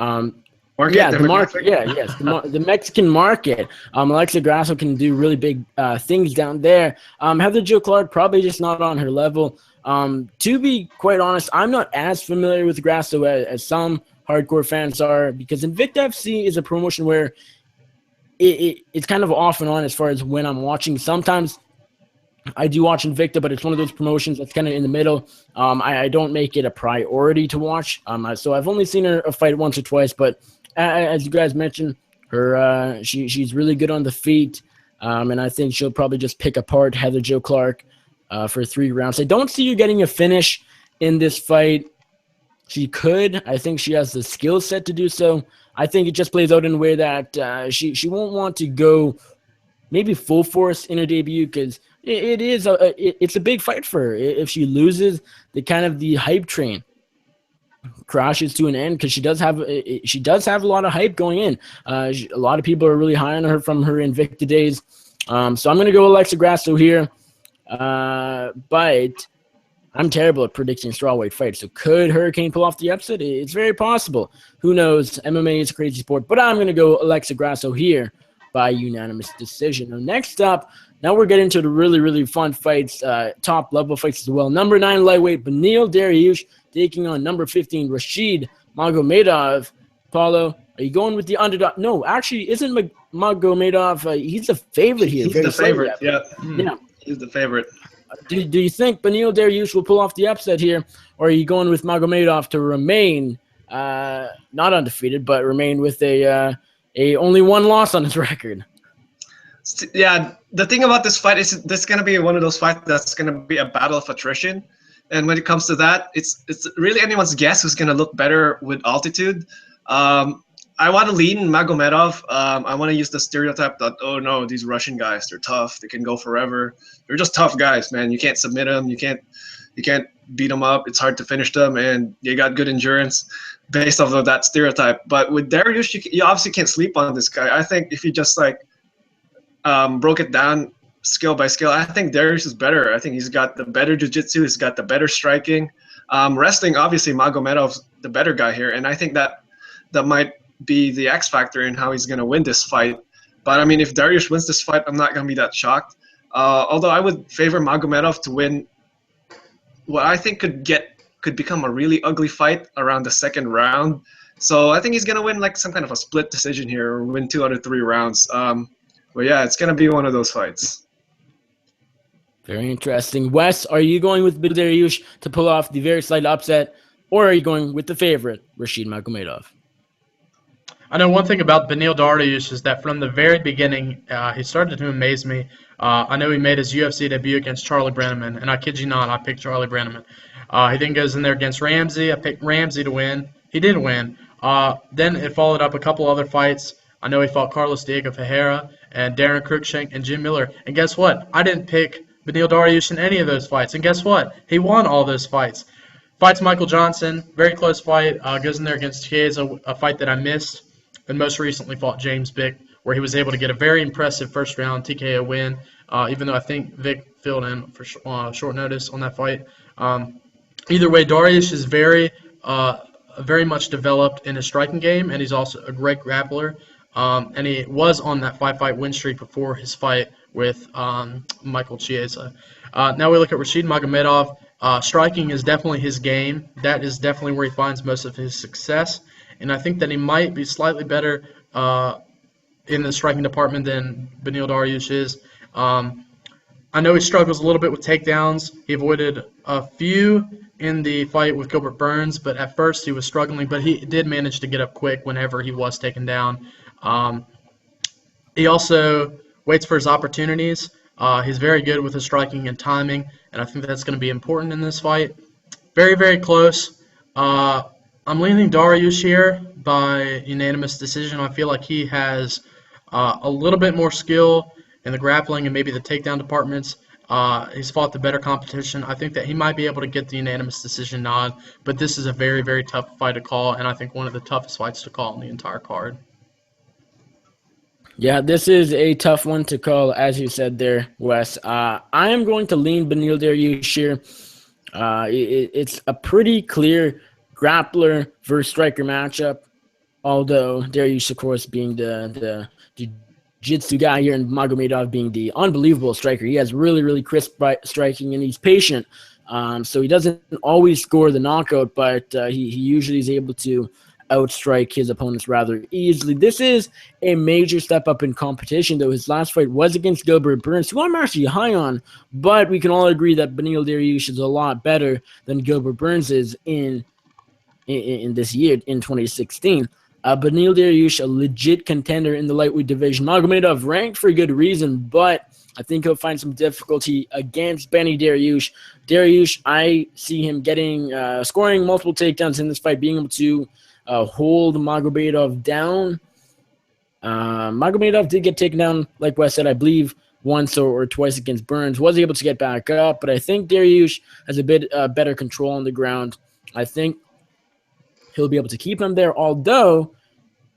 Market, yeah, the market. Yeah, yes, the Mexican market. Alexa Grasso can do really big things down there. Heather Jo Clark probably just not on her level. To be quite honest, I'm not as familiar with Grasso as some hardcore fans are, because Invicta FC is a promotion where it's kind of off and on as far as when I'm watching. Sometimes I do watch Invicta, but it's one of those promotions that's kind of in the middle. I don't make it a priority to watch. So I've only seen her fight once or twice, but as you guys mentioned, she's really good on the feet, and I think she'll probably just pick apart Heather Jo Clark for 3 rounds. I don't see you getting a finish in this fight. She could. I think she has the skill set to do so. I think it just plays out in a way that she won't want to go maybe full force in her debut, because it's a big fight for her. If she loses, the hype train crashes to an end, because she does have a lot of hype going in. A lot of people are really high on her from her Invicta days. So I'm going to go Alexa Grasso here, but I'm terrible at predicting strawweight fights. So could Hurricane pull off the upset? It's very possible. Who knows? MMA is a crazy sport, but I'm going to go Alexa Grasso here by unanimous decision. Now, next up, now we're getting to the really, really fun fights, top level fights as well. Number 9 lightweight Beneil Dariush taking on number 15 Rashid Magomedov. Paulo, are you going with the underdog? No, actually, isn't Magomedov? He's the favorite here. He's the favorite. Yeah. Yeah, He's the favorite. Do you think Beneil Dariush will pull off the upset here, or are you going with Magomedov to remain not undefeated, but remained with a only one loss on his record. Yeah, the thing about this fight is this is going to be one of those fights that's going to be a battle of attrition. And when it comes to that, it's really anyone's guess who's going to look better with altitude. I want to lean Magomedov. I want to use the stereotype that, oh no, these Russian guys, they're tough. They can go forever. They're just tough guys, man. You can't submit them. You can't beat them up. It's hard to finish them, and they got good endurance based off of that stereotype. But with Dariush, you obviously can't sleep on this guy. I think if you just broke it down skill by skill, I think Dariush is better. I think he's got the better jiu-jitsu. He's got the better striking. Wrestling, obviously, Magomedov's the better guy here, and I think that might be the X factor in how he's going to win this fight. But, I mean, if Dariush wins this fight, I'm not going to be that shocked. Although I would favor Magomedov to win what I think could become a really ugly fight around the second round. So I think he's going to win some kind of a split decision here, or win 2 out of 3 rounds. But yeah, it's going to be one of those fights. Very interesting. Wes, are you going with Dariush to pull off the very slight upset, or are you going with the favorite, Rashid Magomedov? I know one thing about Beneil Dariush is that from the very beginning, he started to amaze me. I know he made his UFC debut against Charlie Brenneman, and I kid you not, I picked Charlie Brenneman. He then goes in there against Ramsey. I picked Ramsey to win. He did win. Then it followed up a couple other fights. I know he fought Carlos Diego Ferreira and Darren Cruikshank and Jim Miller. And guess what? I didn't pick Beneil Dariush in any of those fights. And guess what? He won all those fights. Fights Michael Johnson, very close fight. Goes in there against Chiesa, a fight that I missed. And most recently fought James Vick, where he was able to get a very impressive first-round TKO win, even though I think Vick filled in for short notice on that fight. Either way, Dariush is very much developed in his striking game, and he's also a great grappler. And he was on that 5-fight win streak before his fight with Michael Chiesa. Now we look at Rashid Magomedov. Striking is definitely his game. That is definitely where he finds most of his success. And I think that he might be slightly better in the striking department than Beneil Dariush is. I know he struggles a little bit with takedowns. He avoided a few in the fight with Gilbert Burns, but at first he was struggling. But he did manage to get up quick whenever he was taken down. He also waits for his opportunities. He's very good with his striking and timing, and I think that's going to be important in this fight. Very, very close. I'm leaning Dariush here by unanimous decision. I feel like he has a little bit more skill in the grappling and maybe the takedown departments. He's fought the better competition. I think that he might be able to get the unanimous decision nod, but this is a very, very tough fight to call, and I think one of the toughest fights to call in the entire card. Yeah, this is a tough one to call, as you said there, Wes. I am going to lean Beneil Dariush here. It's a pretty clear grappler versus striker matchup, although Dariush, of course, being the jiu-jitsu guy here and Magomedov being the unbelievable striker. He has really, really crisp striking, and he's patient. So he doesn't always score the knockout, but he usually is able to outstrike his opponents rather easily. This is a major step up in competition, though. His last fight was against Gilbert Burns, who I'm actually high on, but we can all agree that Beneil Dariush is a lot better than Gilbert Burns is in this year, in 2016. Beneil Dariush, a legit contender in the lightweight division. Magomedov ranked for good reason, but I think he'll find some difficulty against Benny Dariush. Dariush, I see him scoring multiple takedowns in this fight, being able to hold Magomedov down. Magomedov did get taken down, like Wes said, I believe once or twice against Burns. Was able to get back up, but I think Dariush has a bit better control on the ground. I think he'll be able to keep him there, although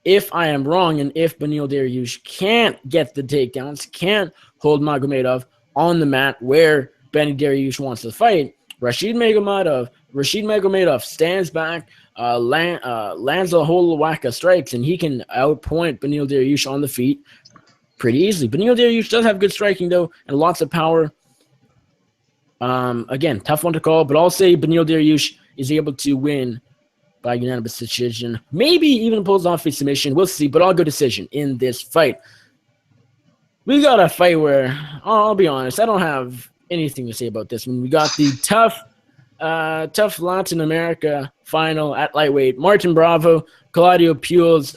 if I am wrong and if Beneil Dariush can't get the takedowns, can't hold Magomedov on the mat where Benny Dariush wants to fight, Rashid Magomedov stands back, lands a whole whack of strikes, and he can outpoint Beneil Dariush on the feet pretty easily. Beneil Dariush does have good striking, though, and lots of power. Again, tough one to call, but I'll say Beneil Dariush is able to win by unanimous decision. Maybe even pulls off a submission. We'll see, but I'll go decision in this fight. We got a fight where, I'll be honest, I don't have anything to say about this one. We got the tough tough Latin America final at lightweight. Martin Bravo, Claudio Puels.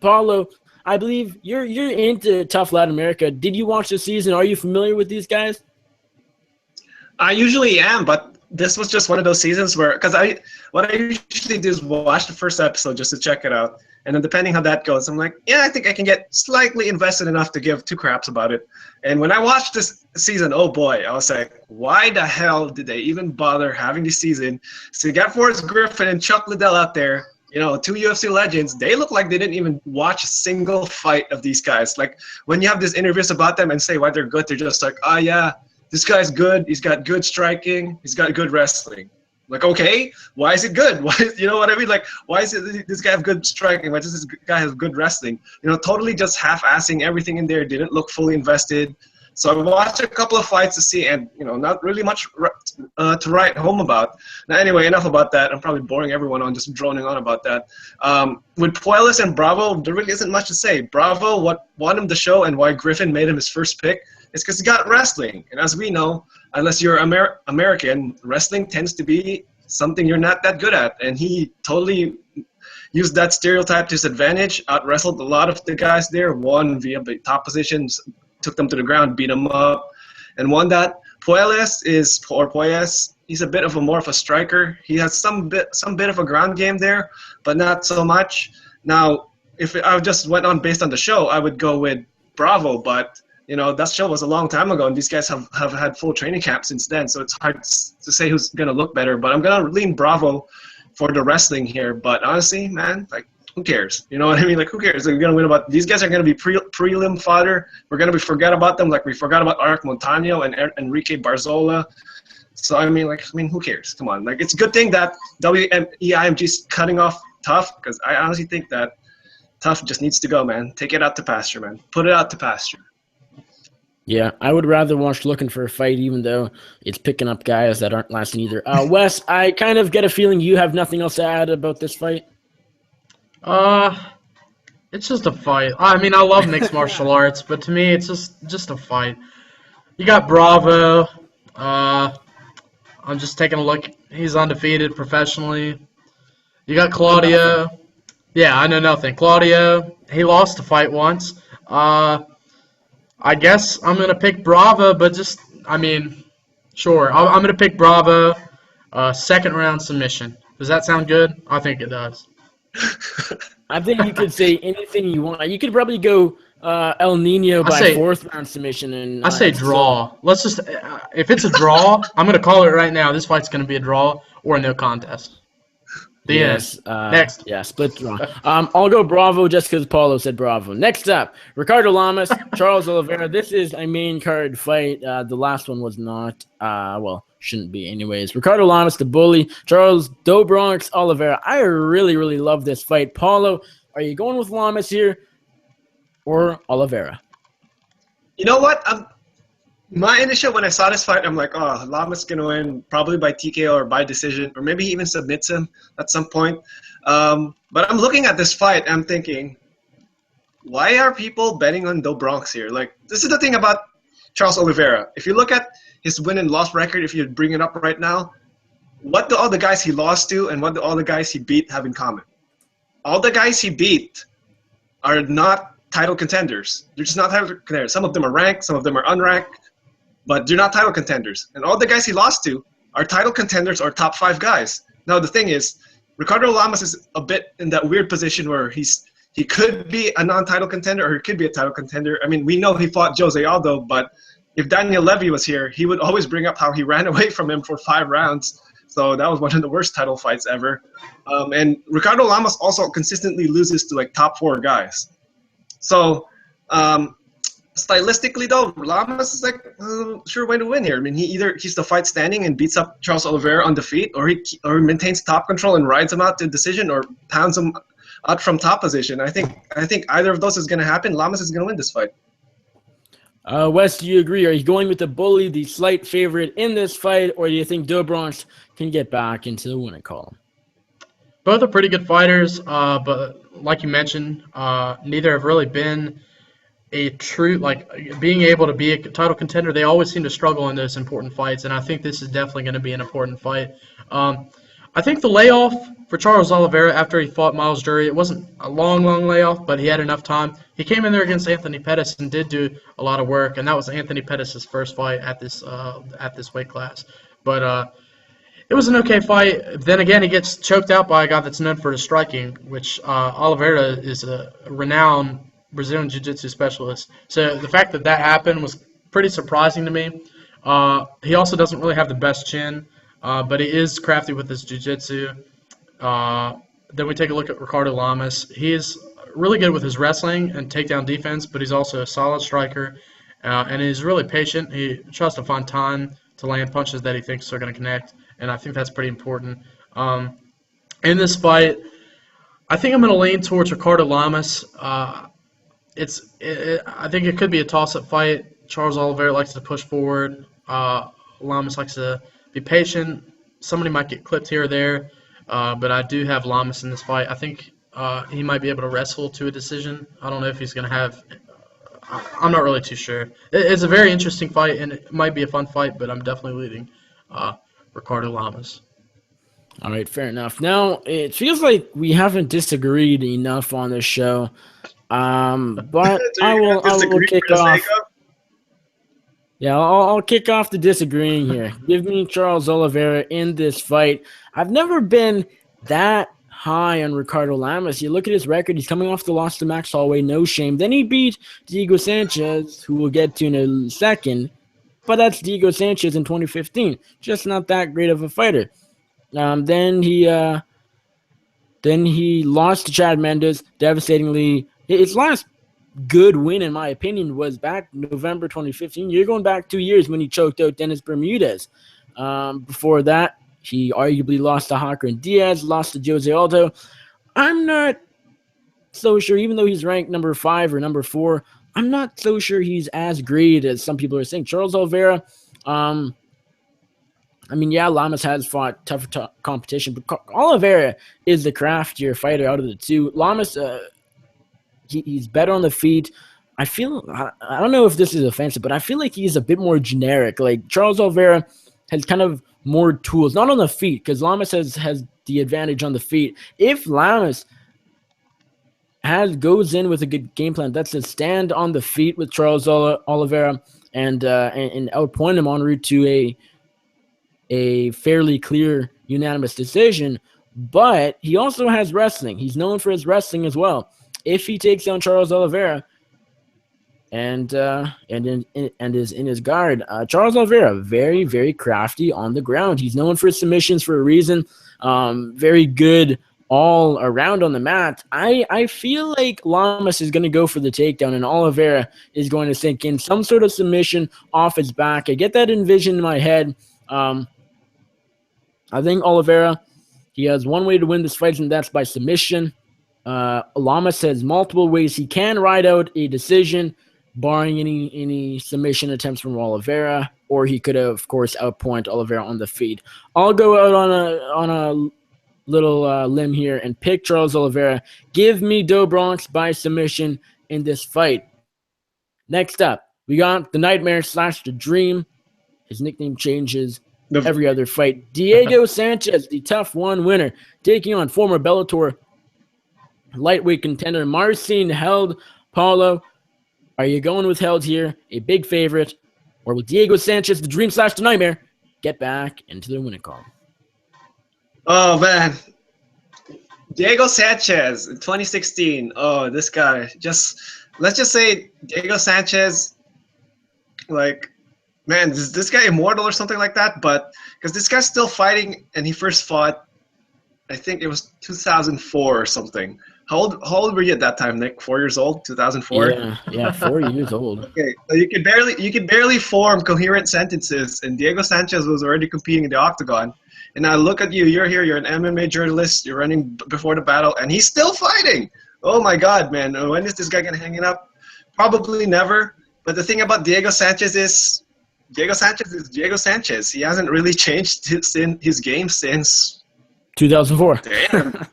Paulo, I believe you're into tough Latin America. Did you watch the season? Are you familiar with these guys? I usually am, but this was just one of those seasons where, because what I usually do is watch the first episode just to check it out, and then depending how that goes, I'm like, yeah, I think I can get slightly invested enough to give two craps about it. And when I watched this season, oh boy, I was like, why the hell did they even bother having this season? So you got Forrest Griffin and Chuck Liddell out there, you know, two UFC legends. They look like they didn't even watch a single fight of these guys. Like when you have these interviews about them and say why they're good, they're just like, oh yeah, this guy's good. He's got good striking. He's got good wrestling. Like, okay, why is it good? Why, you know what I mean? Like, why is this guy have good striking? Why does this guy have good wrestling? You know, totally just half-assing everything in there. Didn't look fully invested. So I watched a couple of fights to see, and you know, not really much to write home about. Now, anyway, enough about that. I'm probably boring everyone on just droning on about that. With Puelles and Bravo, there really isn't much to say. Bravo, what won him the show, and why Griffin made him his first pick, is because he got wrestling. And as we know, unless you're American, wrestling tends to be something you're not that good at. And he totally used that stereotype to his advantage, out-wrestled a lot of the guys there, won via the top positions, took them to the ground, beat them up, and won that. Puelles, he's a bit of more of a striker. He has some bit of a ground game there, but not so much. Now, if I just went on based on the show, I would go with Bravo, but you know, that show was a long time ago, and these guys have had full training camp since then, so it's hard to say who's going to look better. But I'm going to lean Bravo for the wrestling here. But honestly, man, like, who cares? You know what I mean? Like, who cares? They're going to win about – these guys are going to be prelim fodder. We're going to forget about them like we forgot about Eric Montano and Enrique Barzola. So, I mean, who cares? Come on. Like, it's a good thing that WEIMG's cutting off Tough, because I honestly think that Tough just needs to go, man. Take it out to pasture, man. Put it out to pasture. Yeah, I would rather watch Looking for a Fight, even though it's picking up guys that aren't lasting either. Wes, I kind of get a feeling you have nothing else to add about this fight. It's just a fight. I mean, I love mixed martial arts, but to me, it's just a fight. You got Bravo. I'm just taking a look. He's undefeated professionally. You got Claudio. Yeah, I know nothing. Claudio, he lost a fight once. I guess I'm going to pick Bravo, but just, I mean, sure. I'm going to pick Bravo, second round submission. Does that sound good? I think it does. I think you could say anything you want. You could probably go El Nino by fourth round submission. And I say draw. Let's just, if it's a draw, I'm going to call it right now. This fight's going to be a draw or a no contest. Next. Yeah, split draw. I'll go Bravo just because Paulo said Bravo. Next up, Ricardo Lamas, Charles Oliveira. This is a main card fight. The last one was not. Shouldn't be anyways. Ricardo Lamas, the bully. Charles Do Bronx Oliveira. I really, really love this fight. Paulo, are you going with Lamas here or Oliveira? You know what? My initial, when I saw this fight, I'm like, oh, Lamas going to win probably by TKO or by decision, or maybe he even submits him at some point. But I'm looking at this fight, I'm thinking, why are people betting on Do Bronx here? Like, this is the thing about Charles Oliveira. If you look at his win and loss record, if you bring it up right now, what do all the guys he lost to and what do all the guys he beat have in common? All the guys he beat are not title contenders. They're just not title contenders. Some of them are ranked, some of them are unranked, but they're not title contenders. And all the guys he lost to are title contenders or top 5 guys. Now, the thing is, Ricardo Lamas is a bit in that weird position where he could be a non-title contender or he could be a title contender. I mean, we know he fought Jose Aldo, but if Daniel Levy was here, he would always bring up how he ran away from him for 5 rounds. So that was one of the worst title fights ever. And Ricardo Lamas also consistently loses to like top 4 guys. So stylistically, though, Lamas is like sure way to win here. I mean, he either keeps the fight standing and beats up Charles Oliveira on defeat, or he maintains top control and rides him out to decision, or pounds him out from top position. I think either of those is going to happen. Lamas is going to win this fight. Wes, do you agree? Are you going with the bully, the slight favorite in this fight, or do you think Do Bronx can get back into the winning column? Both are pretty good fighters, but like you mentioned, neither have really been a true, like, being able to be a title contender, they always seem to struggle in those important fights, and I think this is definitely going to be an important fight. I think the layoff for Charles Oliveira after he fought Miles Jury, it wasn't a long layoff, but he had enough time. He came in there against Anthony Pettis and did do a lot of work, and that was Anthony Pettis' first fight at this weight class. But it was an okay fight. Then again, he gets choked out by a guy that's known for his striking, which Oliveira is a renowned Brazilian Jiu-Jitsu specialist. So the fact that that happened was pretty surprising to me. He also doesn't really have the best chin, but he is crafty with his Jiu-Jitsu. Then we take a look at Ricardo Lamas. He is really good with his wrestling and takedown defense, but he's also a solid striker, and he's really patient. He tries to find time to land punches that he thinks are going to connect, and I think that's pretty important. In this fight, I think I'm going to lean towards Ricardo Lamas. I think it could be a toss-up fight. Charles Oliveira likes to push forward. Lamas likes to be patient. Somebody might get clipped here or there, but I do have Lamas in this fight. I think he might be able to wrestle to a decision. I don't know if he's going to have – I'm not really too sure. It's a very interesting fight, and it might be a fun fight, but I'm definitely leading Ricardo Lamas. All right, fair enough. Now, it feels like we haven't disagreed enough on this show, but I will kick off. Yeah, I'll kick off the disagreeing here. Give me Charles Oliveira in this fight. I've never been that high on Ricardo Lamas. You look at his record, he's coming off the loss to Max Holloway, no shame. Then he beat Diego Sanchez, who we'll get to in a second, but that's Diego Sanchez in 2015. Just not that great of a fighter. Then he lost to Chad Mendes devastatingly. His last good win, in my opinion, was back November 2015. You're going back 2 years when he choked out Dennis Bermudez. Before that, he arguably lost to Hawker and Diaz, lost to Jose Aldo. I'm not so sure, even though he's ranked number 5 or number 4, I'm not so sure he's as great as some people are saying. Charles Oliveira, Lamas has fought tougher competition, but Oliveira is the craftier fighter out of the two. Lamas, he's better on the feet. I don't know if this is offensive, but I feel like he's a bit more generic. Like Charles Oliveira has kind of more tools, not on the feet, because Lamas has the advantage on the feet. If Lamas goes in with a good game plan, that's to stand on the feet with Charles Oliveira and outpoint him en route to a fairly clear unanimous decision. But he also has wrestling. He's known for his wrestling as well. If he takes down Charles Oliveira and is in his guard, Charles Oliveira, very, very crafty on the ground. He's known for his submissions for a reason. Very good all around on the mat. I feel like Lamas is going to go for the takedown, and Oliveira is going to sink in some sort of submission off his back. I get that envision in my head. I think Oliveira, he has one way to win this fight, and that's by submission. Lamas has multiple ways he can ride out a decision, barring any submission attempts from Oliveira, or he could, of course, outpoint Oliveira on the feet. I'll go out on a little limb here and pick Charles Oliveira. Give me Do Bronx by submission in this fight. Next up, we got the Nightmare / the Dream. His nickname changes every other fight. Diego Sanchez, the tough one winner, taking on former Bellator lightweight contender Marcin Held. Paolo, are you going with Held here, a big favorite, or will Diego Sanchez, the Dream / the Nightmare, get back into the winning column? Oh, man. Diego Sanchez in 2016. Oh, this guy. Let's just say Diego Sanchez, like, man, is this guy immortal or something like that? But because this guy's still fighting, and he first fought, I think it was 2004 or something. How old were you at that time, Nick? 4 years old, 2004? Yeah, 4 years old. Okay, so you could barely form coherent sentences, and Diego Sanchez was already competing in the octagon. And now look at you, you're here, you're an MMA journalist, you're running before the battle, and he's still fighting. Oh my God, man, when is this guy gonna hang it up? Probably never. But the thing about Diego Sanchez is Diego Sanchez. He hasn't really changed his game since 2004. Damn.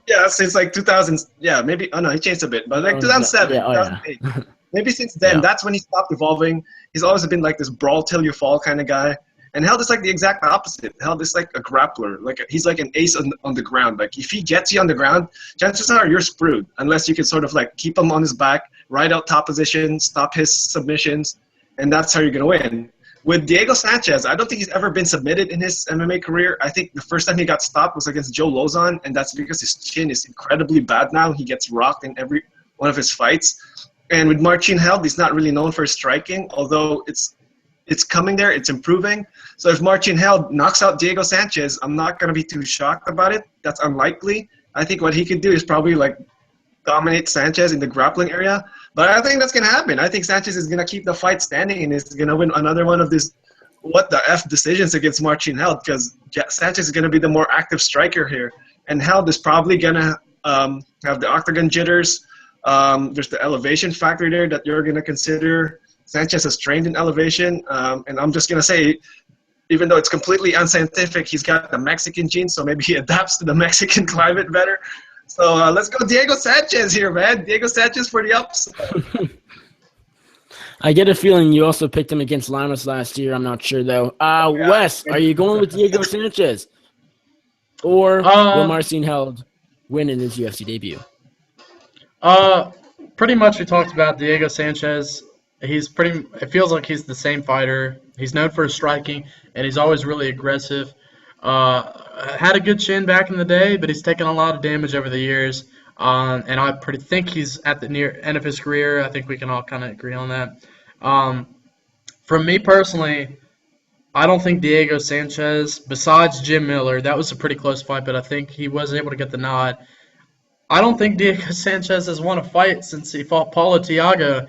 Yeah, since like 2000. Yeah, maybe. Oh no, he changed a bit, but like 2007, 2008. maybe since then, that's when he stopped evolving. He's always been like this brawl till you fall kind of guy. And Held is like the exact opposite. Held is like a grappler. Like he's like an ace on the ground. Like if he gets you on the ground, chances are you're screwed unless you can sort of like keep him on his back, ride out top position, stop his submissions, and that's how you're gonna win. With Diego Sanchez, I don't think he's ever been submitted in his MMA career. I think the first time he got stopped was against Joe Lozon, and that's because his chin is incredibly bad now. He gets rocked in every one of his fights. And with Marcin Held, he's not really known for his striking, although it's coming there, it's improving. So if Marcin Held knocks out Diego Sanchez, I'm not going to be too shocked about it. That's unlikely. I think what he could do is probably like dominate Sanchez in the grappling area. But I think that's going to happen. I think Sanchez is going to keep the fight standing and is going to win another one of these what the F decisions against Marcin Held, because Sanchez is going to be the more active striker here. And Held is probably going to have the octagon jitters. There's the elevation factor there that you're going to consider. Sanchez has trained in elevation, and I'm just going to say, even though it's completely unscientific, he's got the Mexican gene, so maybe he adapts to the Mexican climate better. So let's go Diego Sanchez here, man. Diego Sanchez for the upside. I get a feeling you also picked him against Lamas last year. I'm not sure, though. Wes, are you going with Diego Sanchez? Or will Marcin Held win in his UFC debut? Pretty much we talked about Diego Sanchez. It feels like he's the same fighter. He's known for his striking, and he's always really aggressive. Had a good chin back in the day, but he's taken a lot of damage over the years. And I think he's at the near end of his career. I think we can all kind of agree on that. For me personally, I don't think Diego Sanchez, besides Jim Miller, that was a pretty close fight, but I think he was able to get the nod. I don't think Diego Sanchez has won a fight since he fought Paulo Thiago,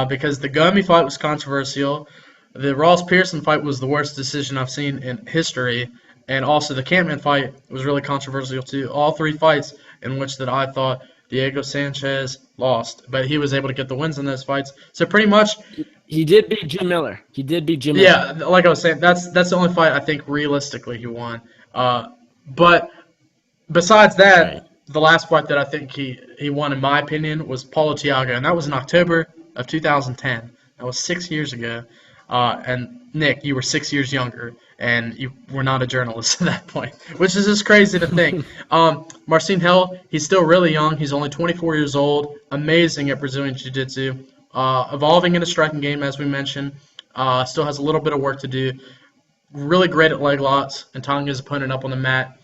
because the Gomi fight was controversial. The Ross Pearson fight was the worst decision I've seen in history. And also the Campman fight was really controversial too. All three fights in which that I thought Diego Sanchez lost. But he was able to get the wins in those fights. So pretty much he did beat Jim Miller. Yeah, like I was saying, that's the only fight I think realistically he won. But besides that, the last fight that I think he won, in my opinion, was Paulo Thiago. And that was in October of 2010. That was 6 years ago. And Nick, you were 6 years younger, and you were not a journalist at that point, which is just crazy to think. Marcin Held, he's still really young. He's only 24 years old, amazing at Brazilian Jiu-Jitsu, evolving in a striking game, as we mentioned. Still has a little bit of work to do. Really great at leg locks and tying his opponent up on the mat.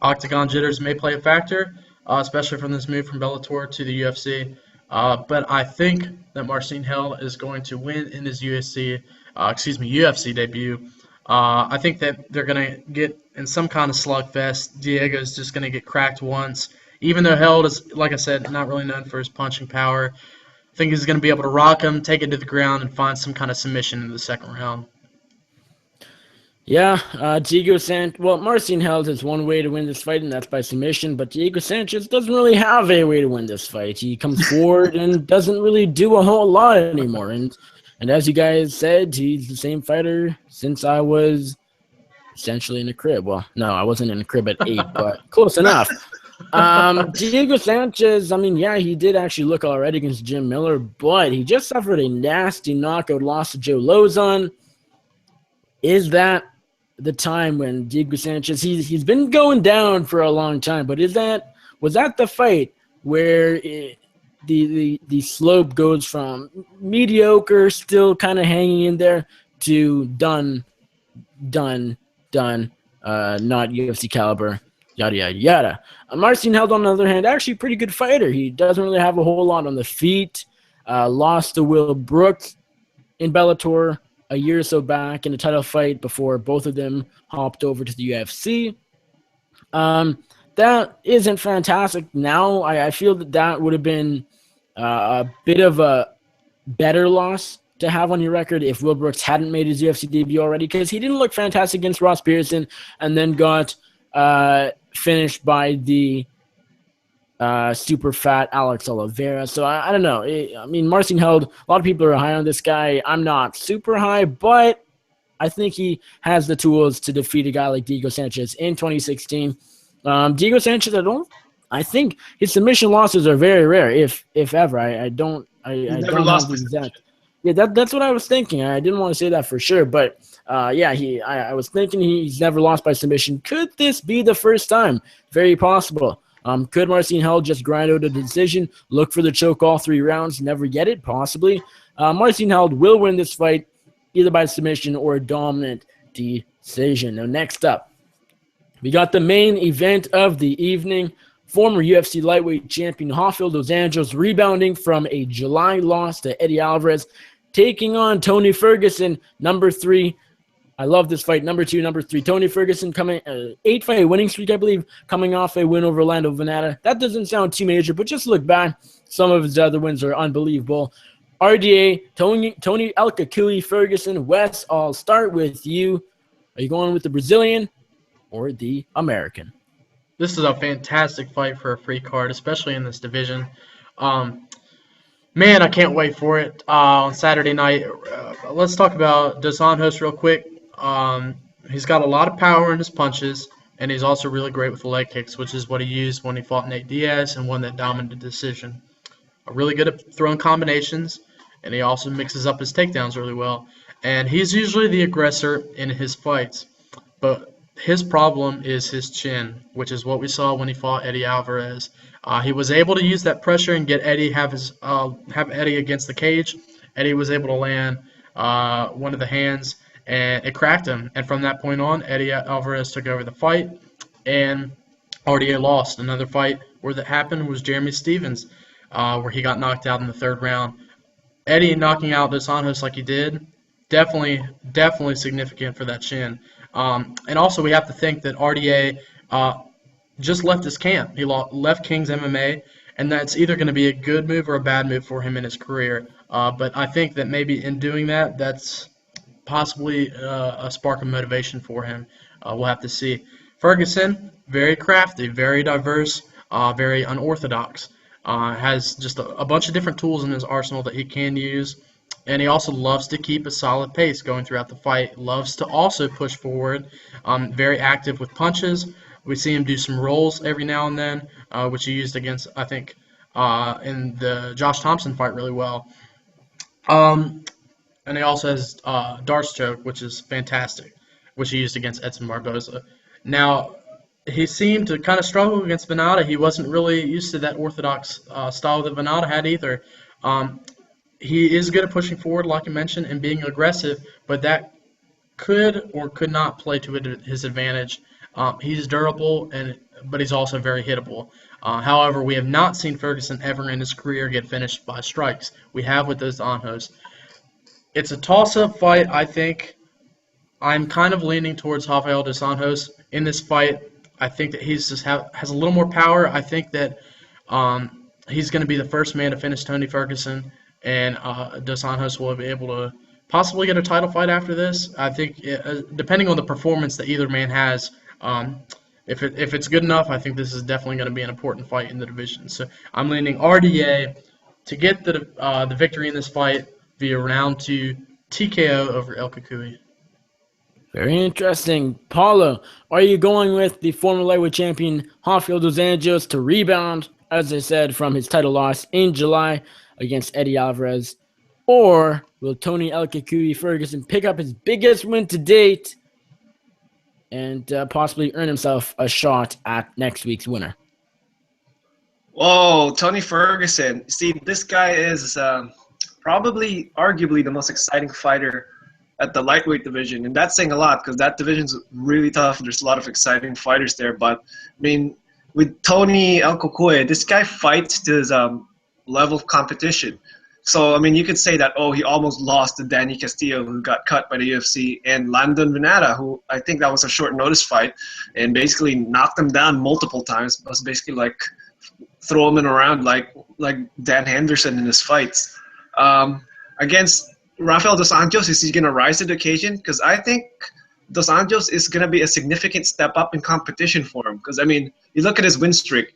Octagon jitters may play a factor, especially from this move from Bellator to the UFC. But I think that Marcin Held is going to win in his UFC debut. I think that they're going to get in some kind of slugfest. Diego's just going to get cracked once. Even though Held is, like I said, not really known for his punching power, I think he's going to be able to rock him, take it to the ground, and find some kind of submission in the second round. Yeah, Marcin Held has one way to win this fight, and that's by submission, but Diego Sanchez doesn't really have a way to win this fight. He comes forward and doesn't really do a whole lot anymore, and as you guys said, he's the same fighter since I was essentially in a crib. Well, no, I wasn't in a crib at 8, but close enough. Diego Sanchez, he did actually look all right against Jim Miller, but he just suffered a nasty knockout loss to Joe Lozon. Is that the time when Diego Sanchez, he's been going down for a long time, but was that the fight where the slope goes from mediocre, still kind of hanging in there, to done, not UFC caliber, yada, yada, yada. Marcin Held, on the other hand, actually a pretty good fighter. He doesn't really have a whole lot on the feet. Lost to Will Brooks in Bellator a year or so back in a title fight before both of them hopped over to the UFC. That isn't fantastic now. I feel that would have been a bit of a better loss to have on your record if Will Brooks hadn't made his UFC debut already, because he didn't look fantastic against Ross Pearson and then got finished by the super fat Alex Oliveira. So I don't know. Marcin Held, a lot of people are high on this guy. I'm not super high, but I think he has the tools to defeat a guy like Diego Sanchez in 2016. Diego Sanchez, I don't I think his submission losses are very rare, if ever. I don't never don't lost have the by exact. Yeah, that's what I was thinking. I didn't want to say that for sure, but yeah, I was thinking he's never lost by submission. Could this be the first time? Very possible. Could Marcin Held just grind out a decision, look for the choke all 3 rounds, never get it? Possibly. Marcin Held will win this fight either by submission or a dominant decision. Now, next up, we got the main event of the evening. Former UFC lightweight champion Rafael dos Anjos rebounding from a July loss to Eddie Alvarez, taking on Tony Ferguson, number 3. I love this fight. Number 2, number 3. Tony Ferguson coming 8-fight winning streak, I believe, coming off a win over Orlando Venata. That doesn't sound too major, but just look back. Some of his other wins are unbelievable. RDA, Tony El Kakui Ferguson. Wes, I'll start with you. Are you going with the Brazilian or the American? This is a fantastic fight for a free card, especially in this division. Man, I can't wait for it on Saturday night. Let's talk about Dos Anjos real quick. He's got a lot of power in his punches, and he's also really great with the leg kicks, which is what he used when he fought Nate Diaz and won that dominant decision. Really good at throwing combinations, and he also mixes up his takedowns really well. And he's usually the aggressor in his fights, but his problem is his chin, which is what we saw when he fought Eddie Alvarez. He was able to use that pressure and get Eddie have Eddie against the cage. Eddie was able to land one of the hands, and it cracked him. And from that point on, Eddie Alvarez took over the fight, and RDA lost. Another fight where that happened was Jeremy Stevens, where he got knocked out in the 3rd round. Eddie knocking out Dos Anjos like he did, definitely significant for that chin. And also we have to think that RDA just left his camp. He left King's MMA, and that's either going to be a good move or a bad move for him in his career. But I think that maybe in doing that, that's possibly a spark of motivation for him. We'll have to see. Ferguson, very crafty, very diverse, very unorthodox. Has just a bunch of different tools in his arsenal that he can use. And he also loves to keep a solid pace going throughout the fight. Loves to also push forward. Very active with punches. We see him do some rolls every now and then, which he used against, I think, in the Josh Thompson fight really well. And he also has Darce choke, which is fantastic, which he used against Edson Barboza. Now, he seemed to kind of struggle against Venata. He wasn't really used to that orthodox style that Venata had either. He is good at pushing forward, like you mentioned, and being aggressive, but that could or could not play to his advantage. He's durable, but he's also very hittable. However, we have not seen Ferguson ever in his career get finished by strikes. We have with Dos Anjos. It's a toss-up fight, I think. I'm kind of leaning towards Rafael Dos Anjos in this fight. I think that he's just has a little more power. I think that he's going to be the first man to finish Tony Ferguson, and Dos Anjos will be able to possibly get a title fight after this. I think, depending on the performance that either man has, if it's good enough, I think this is definitely going to be an important fight in the division. So I'm leaning RDA to get the victory in this fight via round 2 TKO over El Kakui. Very interesting. Paolo, are you going with the former lightweight champion Rafael Dos Anjos to rebound, as I said, from his title loss in July against Eddie Alvarez? Or will Tony El Kakui Ferguson pick up his biggest win to date and possibly earn himself a shot at next week's winner? Whoa, Tony Ferguson. See, this guy is probably, arguably, the most exciting fighter at the lightweight division. And that's saying a lot because that division's really tough. There's a lot of exciting fighters there. But, I mean, with Tony El Kakui, this guy fights to his level of competition. So, I mean, you could say that, oh, he almost lost to Danny Castillo, who got cut by the UFC, and Landon Venata, who I think that was a short notice fight, and basically knocked him down multiple times. It was basically like throw him around like Dan Henderson in his fights. Against Rafael Dos Anjos, is he going to rise to the occasion? Because I think Dos Anjos is going to be a significant step up in competition for him. Because, I mean, you look at his win streak.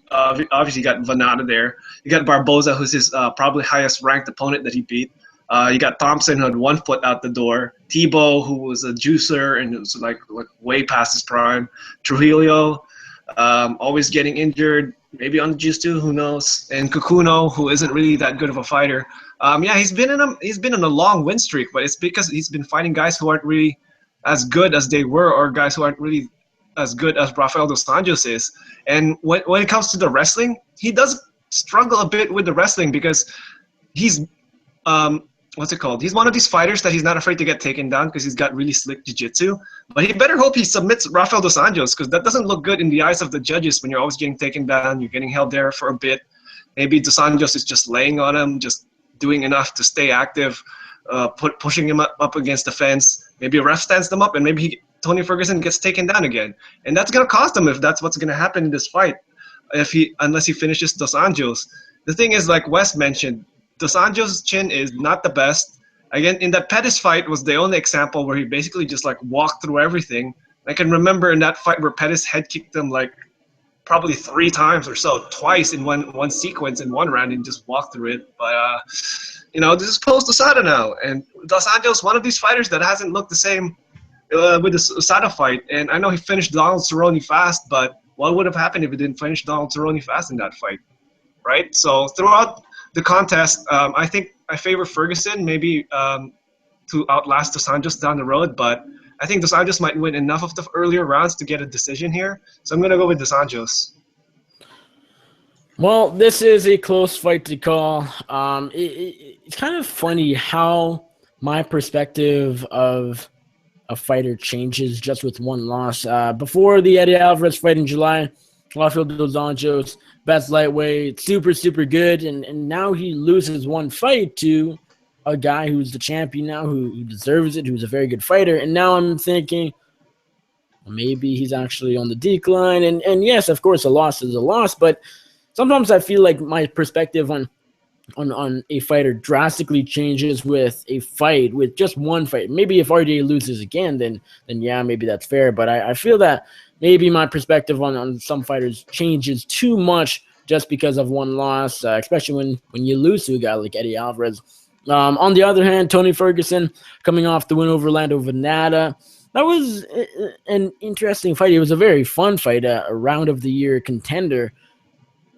Obviously, you got Venata there. You got Barboza, who's his probably highest-ranked opponent that he beat. You got Thompson, who had 1 foot out the door. Tebow, who was a juicer and was like way past his prime. Trujillo. always getting injured, maybe on the jiu-jitsu, who knows? And Kukuno, who isn't really that good of a fighter. Yeah, he's been in a long win streak, but it's because he's been fighting guys who aren't really as good as they were, or guys who aren't really as good as Rafael dos Anjos is. And when it comes to the wrestling, he does struggle a bit with the wrestling because he's what's it called? He's one of these fighters that he's not afraid to get taken down because he's got really slick jiu-jitsu. But he better hope he submits Rafael dos Anjos, because that doesn't look good in the eyes of the judges when you're always getting taken down, you're getting held there for a bit. Maybe dos Anjos is just laying on him, just doing enough to stay active, pushing him up against the fence. Maybe a ref stands them up, and maybe Tony Ferguson gets taken down again. And that's going to cost him if that's what's going to happen in this fight, unless he finishes dos Anjos. The thing is, like Wes mentioned, dos Anjos' chin is not the best. Again, in that Pettis fight was the only example where he basically just like walked through everything. I can remember in that fight where Pettis head kicked him like probably 3 times or so, twice in one sequence in one round, and just walked through it. But this is post-USADA now, and dos Anjos, one of these fighters that hasn't looked the same with the USADA fight. And I know he finished Donald Cerrone fast, but what would have happened if he didn't finish Donald Cerrone fast in that fight, right? So throughout the contest, I think I favor Ferguson, maybe to outlast dos Anjos down the road, but I think dos Anjos might win enough of the earlier rounds to get a decision here. So I'm going to go with dos Anjos. Well, this is a close fight to call. It's kind of funny how my perspective of a fighter changes just with one loss. Before the Eddie Alvarez fight in July, Rafael dos Anjos, best lightweight, super, super good, and now he loses one fight to a guy who's the champion now, who deserves it, who's a very good fighter. And now I'm thinking, well, maybe he's actually on the decline. And yes, of course, a loss is a loss, but sometimes I feel like my perspective on a fighter drastically changes with a fight, with just one fight. Maybe if RDA loses again, then yeah, maybe that's fair. But I feel that maybe my perspective on some fighters changes too much just because of one loss, especially when you lose to a guy like Eddie Alvarez. On the other hand, Tony Ferguson coming off the win over Lando Venata. That was an interesting fight. It was a very fun fight, a round of the year contender,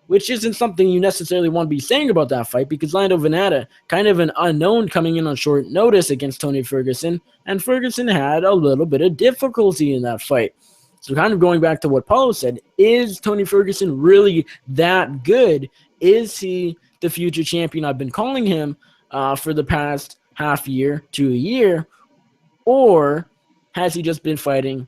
which isn't something you necessarily want to be saying about that fight, because Lando Venata, kind of an unknown coming in on short notice against Tony Ferguson, and Ferguson had a little bit of difficulty in that fight. So kind of going back to what Paolo said, is Tony Ferguson really that good? Is he the future champion I've been calling him for the past half year to a year? Or has he just been fighting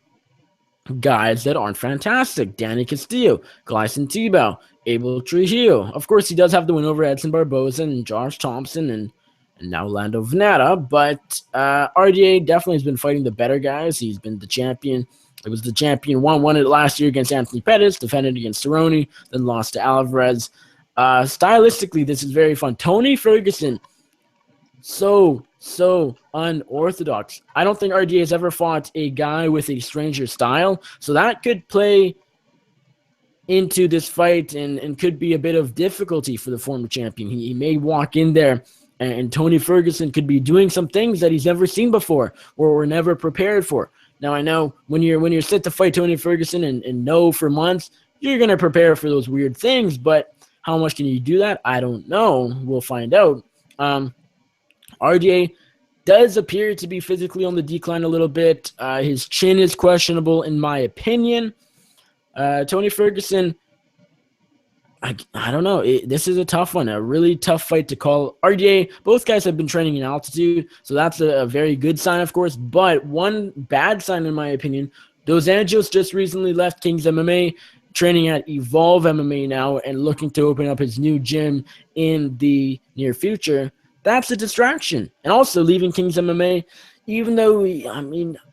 guys that aren't fantastic? Danny Castillo, Gleison Tebow, Abel Trujillo. Of course, he does have the win over Edson Barboza and Josh Thompson and now Lando Venata, but RDA definitely has been fighting the better guys. He's been the champion. It was the champion, won it last year against Anthony Pettis, defended against Cerrone, then lost to Alvarez. Stylistically, this is very fun. Tony Ferguson, so unorthodox. I don't think RDA has ever fought a guy with a stranger style, so that could play into this fight and could be a bit of difficulty for the former champion. He may walk in there and Tony Ferguson could be doing some things that he's never seen before or were never prepared for. Now, I know when you're set to fight Tony Ferguson and know for months, you're going to prepare for those weird things, but how much can you do that? I don't know. We'll find out. RDA does appear to be physically on the decline a little bit. His chin is questionable, in my opinion. Tony Ferguson, I don't know. This is a tough one, a really tough fight to call. RDA, both guys have been training in altitude, so that's a very good sign, of course. But one bad sign, in my opinion, dos Anjos just recently left Kings MMA, training at Evolve MMA now, and looking to open up his new gym in the near future. That's a distraction. And also leaving Kings MMA, even though,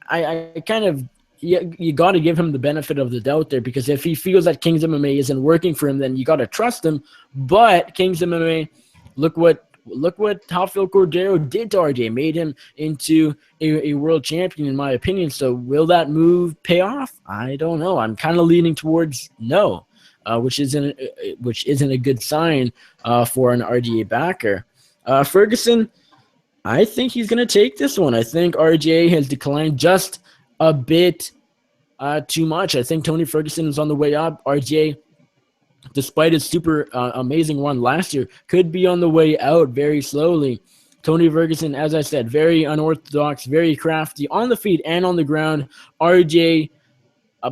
I kind of, you got to give him the benefit of the doubt there, because if he feels that Kings MMA isn't working for him, then you got to trust him. But Kings MMA, look what Rafael Cordero did to RDA, made him into a world champion, in my opinion. So will that move pay off? I don't know. I'm kind of leaning towards no, which isn't a good sign for an RDA backer. Ferguson, I think he's going to take this one. I think RDA has declined just a bit too much. I think Tony Ferguson is on the way up. RDA, despite his super amazing run last year, could be on the way out very slowly. Tony Ferguson, as I said, very unorthodox, very crafty on the feet and on the ground. RJ,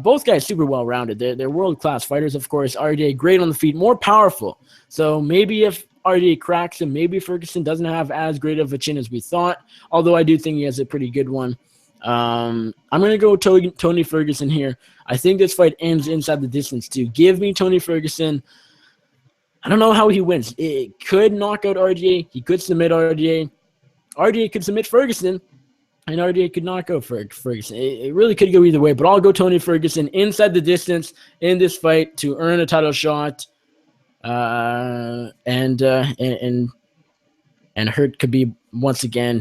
both guys super well-rounded. They're world-class fighters, of course. RJ, great on the feet, more powerful. So maybe if RJ cracks him, maybe Ferguson doesn't have as great of a chin as we thought, although I do think he has a pretty good one. I'm going to go Tony Ferguson here. I think this fight ends inside the distance, too. Give me Tony Ferguson. I don't know how he wins. It could knock out RDA. He could submit RDA. RDA could submit Ferguson, and RDA could knock out Ferguson. It really could go either way, but I'll go Tony Ferguson inside the distance in this fight to earn a title shot. And hurt Khabib once again.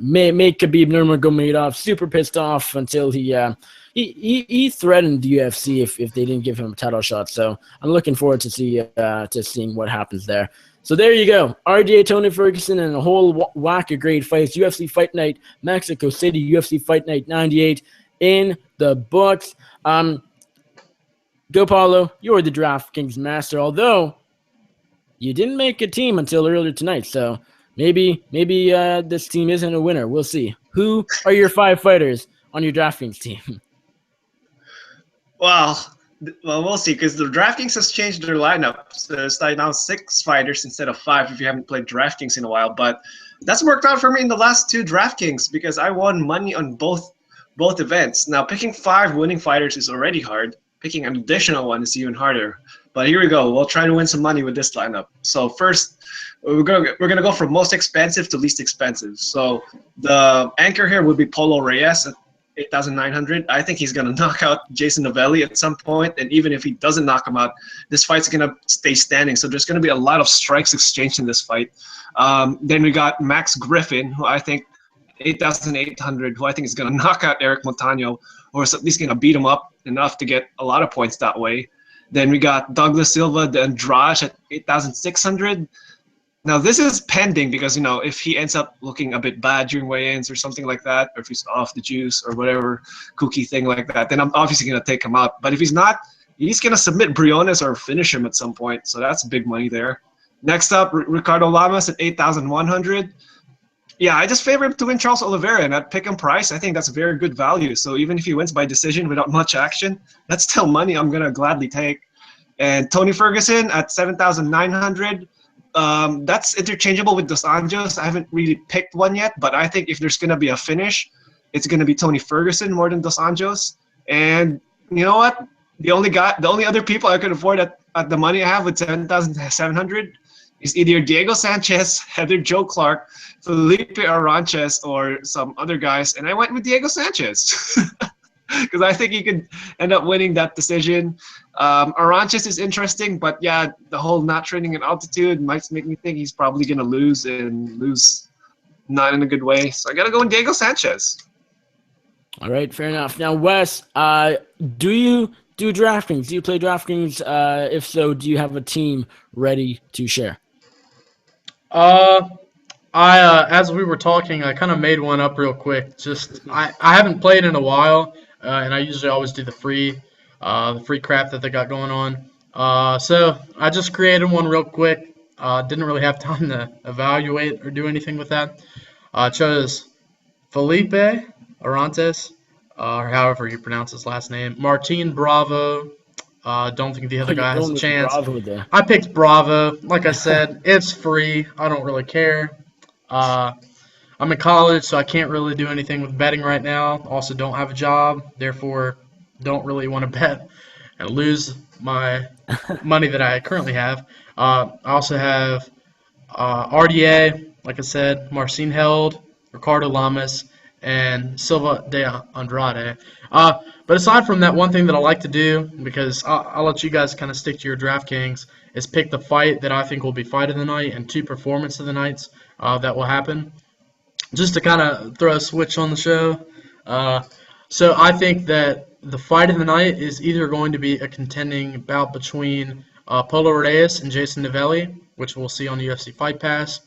Make Khabib Nurmagomedov super pissed off until he threatened the UFC if they didn't give him a title shot. So I'm looking forward to seeing what happens there. So there you go. RDA, Tony Ferguson, and a whole whack of great fights. UFC Fight Night, Mexico City, UFC Fight Night 98 in the books. Go Paolo, you're the DraftKings master, although you didn't make a team until earlier tonight. So maybe this team isn't a winner. We'll see. Who are your 5 fighters on your DraftKings team? Well, we'll see, because the DraftKings has changed their lineup. So it's like now 6 fighters instead of 5 if you haven't played DraftKings in a while. But that's worked out for me in the last 2 DraftKings because I won money on both events. Now, picking 5 winning fighters is already hard. Picking an additional one is even harder. But here we go. We'll try to win some money with this lineup. So first, we're gonna go from most expensive to least expensive. So the anchor here would be Paolo Reyes at 8,900. I think he's gonna knock out Jason Novelli at some point, and even if he doesn't knock him out, this fight's gonna stay standing. So there's gonna be a lot of strikes exchanged in this fight. Then we got Max Griffin, who I think 8,800, who I think is gonna knock out Eric Montano, or at least gonna beat him up enough to get a lot of points that way. Then we got Douglas Silva de Andrade at 8,600. Now, this is pending because, if he ends up looking a bit bad during weigh-ins or something like that, or if he's off the juice or whatever kooky thing like that, then I'm obviously going to take him out. But if he's not, he's going to submit Briones or finish him at some point. So that's big money there. Next up, Ricardo Lamas at 8,100. Yeah, I just favor him to win Charles Oliveira, and at pick and price, I think that's a very good value. So even if he wins by decision without much action, that's still money I'm going to gladly take. And Tony Ferguson at 7,900. That's interchangeable with Dos Anjos. I haven't really picked one yet, but I think if there's going to be a finish, it's going to be Tony Ferguson more than Dos Anjos. And you know what? The only other people I could afford at the money I have with 7,700 is either Diego Sanchez, Heather Joe Clark, Felipe Aranches, or some other guys. And I went with Diego Sanchez because I think he could end up winning that decision. Aranches is interesting, but yeah, the whole not training in altitude might make me think he's probably going to lose not in a good way. So I got to go with Diego Sanchez. All right, fair enough. Now, Wes, do you do DraftKings? Do you play DraftKings? If so, do you have a team ready to share? As we were talking, I kind of made one up real quick. I haven't played in a while, and I usually always do the free crap that they got going on. So I just created one real quick. Didn't really have time to evaluate or do anything with that. Chose Felipe Arantes, or however you pronounce his last name, Martin Bravo. Don't think the other guy has a chance. I picked Bravo. Like I said, it's free. I don't really care. I'm in college, so I can't really do anything with betting right now. Also, don't have a job, therefore don't really want to bet and lose my money that I currently have. I also have RDA, like I said, Marcin Held, Ricardo Lamas, and Silva de Andrade. But aside from that, one thing that I like to do, because I'll let you guys kind of stick to your DraftKings, is pick the fight that I think will be fight of the night and 2 performance of the nights that will happen, just to kind of throw a switch on the show. So I think that the fight of the night is either going to be a contending bout between Paolo Reyes and Jason Novelli, which we'll see on UFC Fight Pass,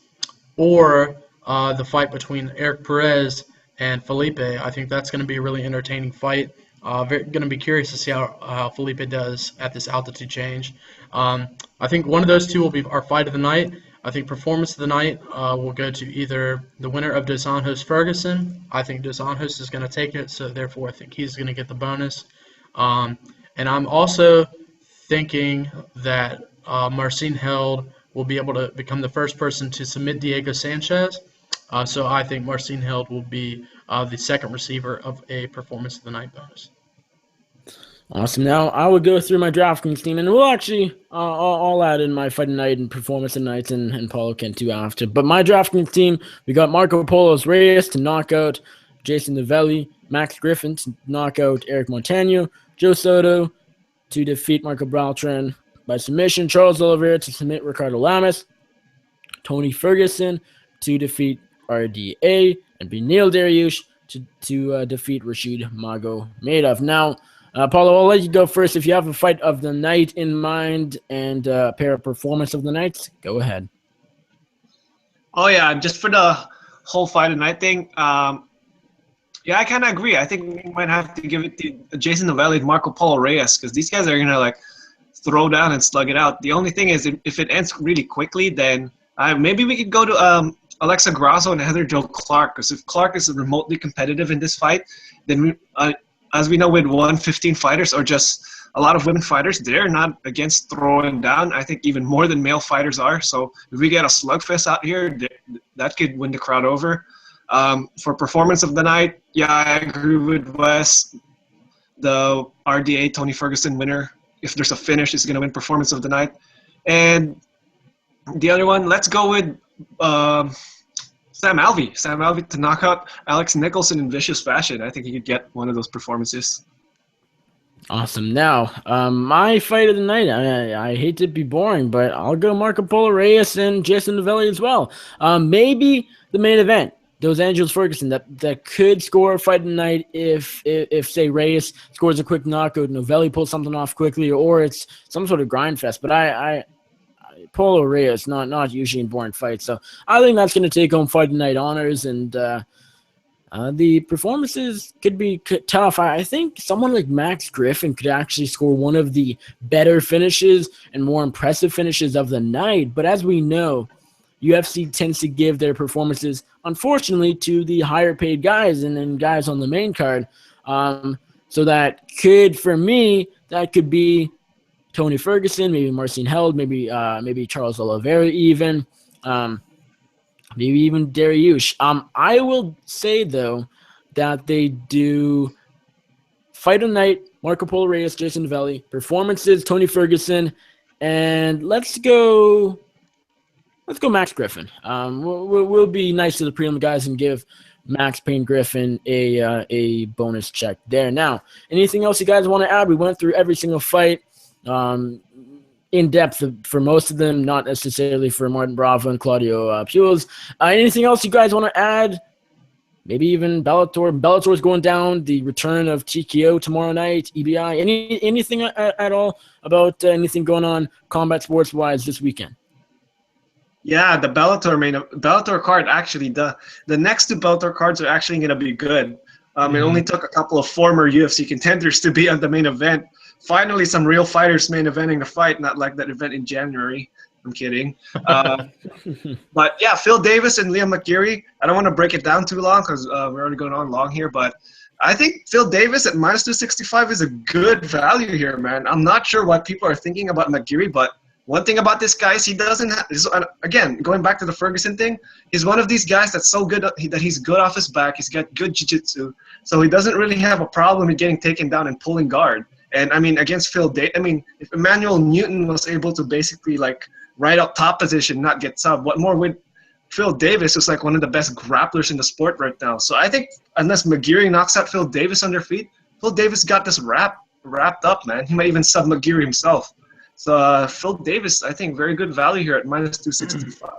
or the fight between Eric Perez and Felipe. I think that's going to be a really entertaining fight. Going to be curious to see how Felipe does at this altitude change. I think one of those two will be our fight of the night. I think performance of the night will go to either the winner of Dos Anjos Ferguson. I think Dos Anjos is going to take it, so therefore I think he's going to get the bonus. And I'm also thinking that Marcin Held will be able to become the first person to submit Diego Sanchez. So I think Marcin Held will be the second receiver of a performance of the night bonus. Awesome. Now I would go through my DraftKings team, and we'll actually I'll add in my fight night and performance of nights, and Paulo can too after. But my DraftKings team, we got Marco Polo's Reyes to knock out Jason Novelli, Max Griffin to knock out Eric Montano, Joe Soto to defeat Marco Beltran by submission, Charles Oliveira to submit Ricardo Lamas, Tony Ferguson to defeat RDA, and Benil Dariush to defeat Rashid Magomedov. Now, Paulo, I'll let you go first. If you have a fight of the night in mind and a pair of performance of the night, go ahead. Oh, yeah, just for the whole fight of the night thing, yeah, I kind of agree. I think we might have to give it to Jason Novelli and Marco Polo Reyes, because these guys are going to, like, throw down and slug it out. The only thing is, if it ends really quickly, then maybe we could go to Alexa Grasso and Heather Jo Clark, because if Clark is remotely competitive in this fight, then as we know with 115 fighters or just a lot of women fighters, they're not against throwing down. I think even more than male fighters are. So if we get a slugfest out here, that could win the crowd over. For performance of the night, yeah, I agree with Wes. The RDA Tony Ferguson winner, if there's a finish, is going to win performance of the night. And the other one, let's go with Sam Alvey to knock out Alex Nicholson in vicious fashion. I think he could get one of those performances. Awesome. Now, my fight of the night, I hate to be boring, but I'll go Marco Polo Reyes and Jason Novelli as well. Maybe the main event, Dos Anjos Ferguson, that could score a fight of the night if say Reyes scores a quick knockout, Novelli pulls something off quickly, or it's some sort of grind fest. But I Polo Reyes, not usually in boring fights. So I think that's going to take home fight of the night honors, and the performances could be tough. I think someone like Max Griffin could actually score one of the better finishes and more impressive finishes of the night. But as we know, UFC tends to give their performances, unfortunately, to the higher paid guys and then guys on the main card. So that could, for me, that could be Tony Ferguson, maybe Marcin Held, maybe Charles Oliveira even, maybe even Dariush. I will say, though, that they do fight of the night, Marco Polo Reyes, Jason Novelli, performances, Tony Ferguson, and let's go Max Griffin. We'll be nice to the prelim guys and give Max Payne Griffin a bonus check there. Now, anything else you guys want to add? We went through every single fight. In depth for most of them, not necessarily for Martin Bravo and Claudio Puels. Anything else you guys want to add? Maybe even Bellator. Bellator's going down. The return of TKO tomorrow night. EBI. Anything at all about anything going on combat sports wise this weekend? Yeah, the Bellator card, actually, the next two Bellator cards are actually going to be good. It only took a couple of former UFC contenders to be on the main event. Finally, some real fighters main eventing the fight, not like that event in January. I'm kidding. But yeah, Phil Davis and Liam McGeary. I don't want to break it down too long because we're already going on long here. But I think Phil Davis at minus 265 is a good value here, man. I'm not sure what people are thinking about McGeary, but one thing about this guy is he doesn't have, again, going back to the Ferguson thing, he's one of these guys that's so good that he's good off his back. He's got good jiu-jitsu. So he doesn't really have a problem in getting taken down and pulling guard. And, I mean, against Phil Davis, I mean, if Emmanuel Newton was able to basically, like, right up top position, not get sub, what more would Phil Davis, who's, like, one of the best grapplers in the sport right now. So I think unless McGeary knocks out Phil Davis on their feet, Phil Davis got this wrapped up, man. He might even sub McGeary himself. So Phil Davis, I think, very good value here at minus 265.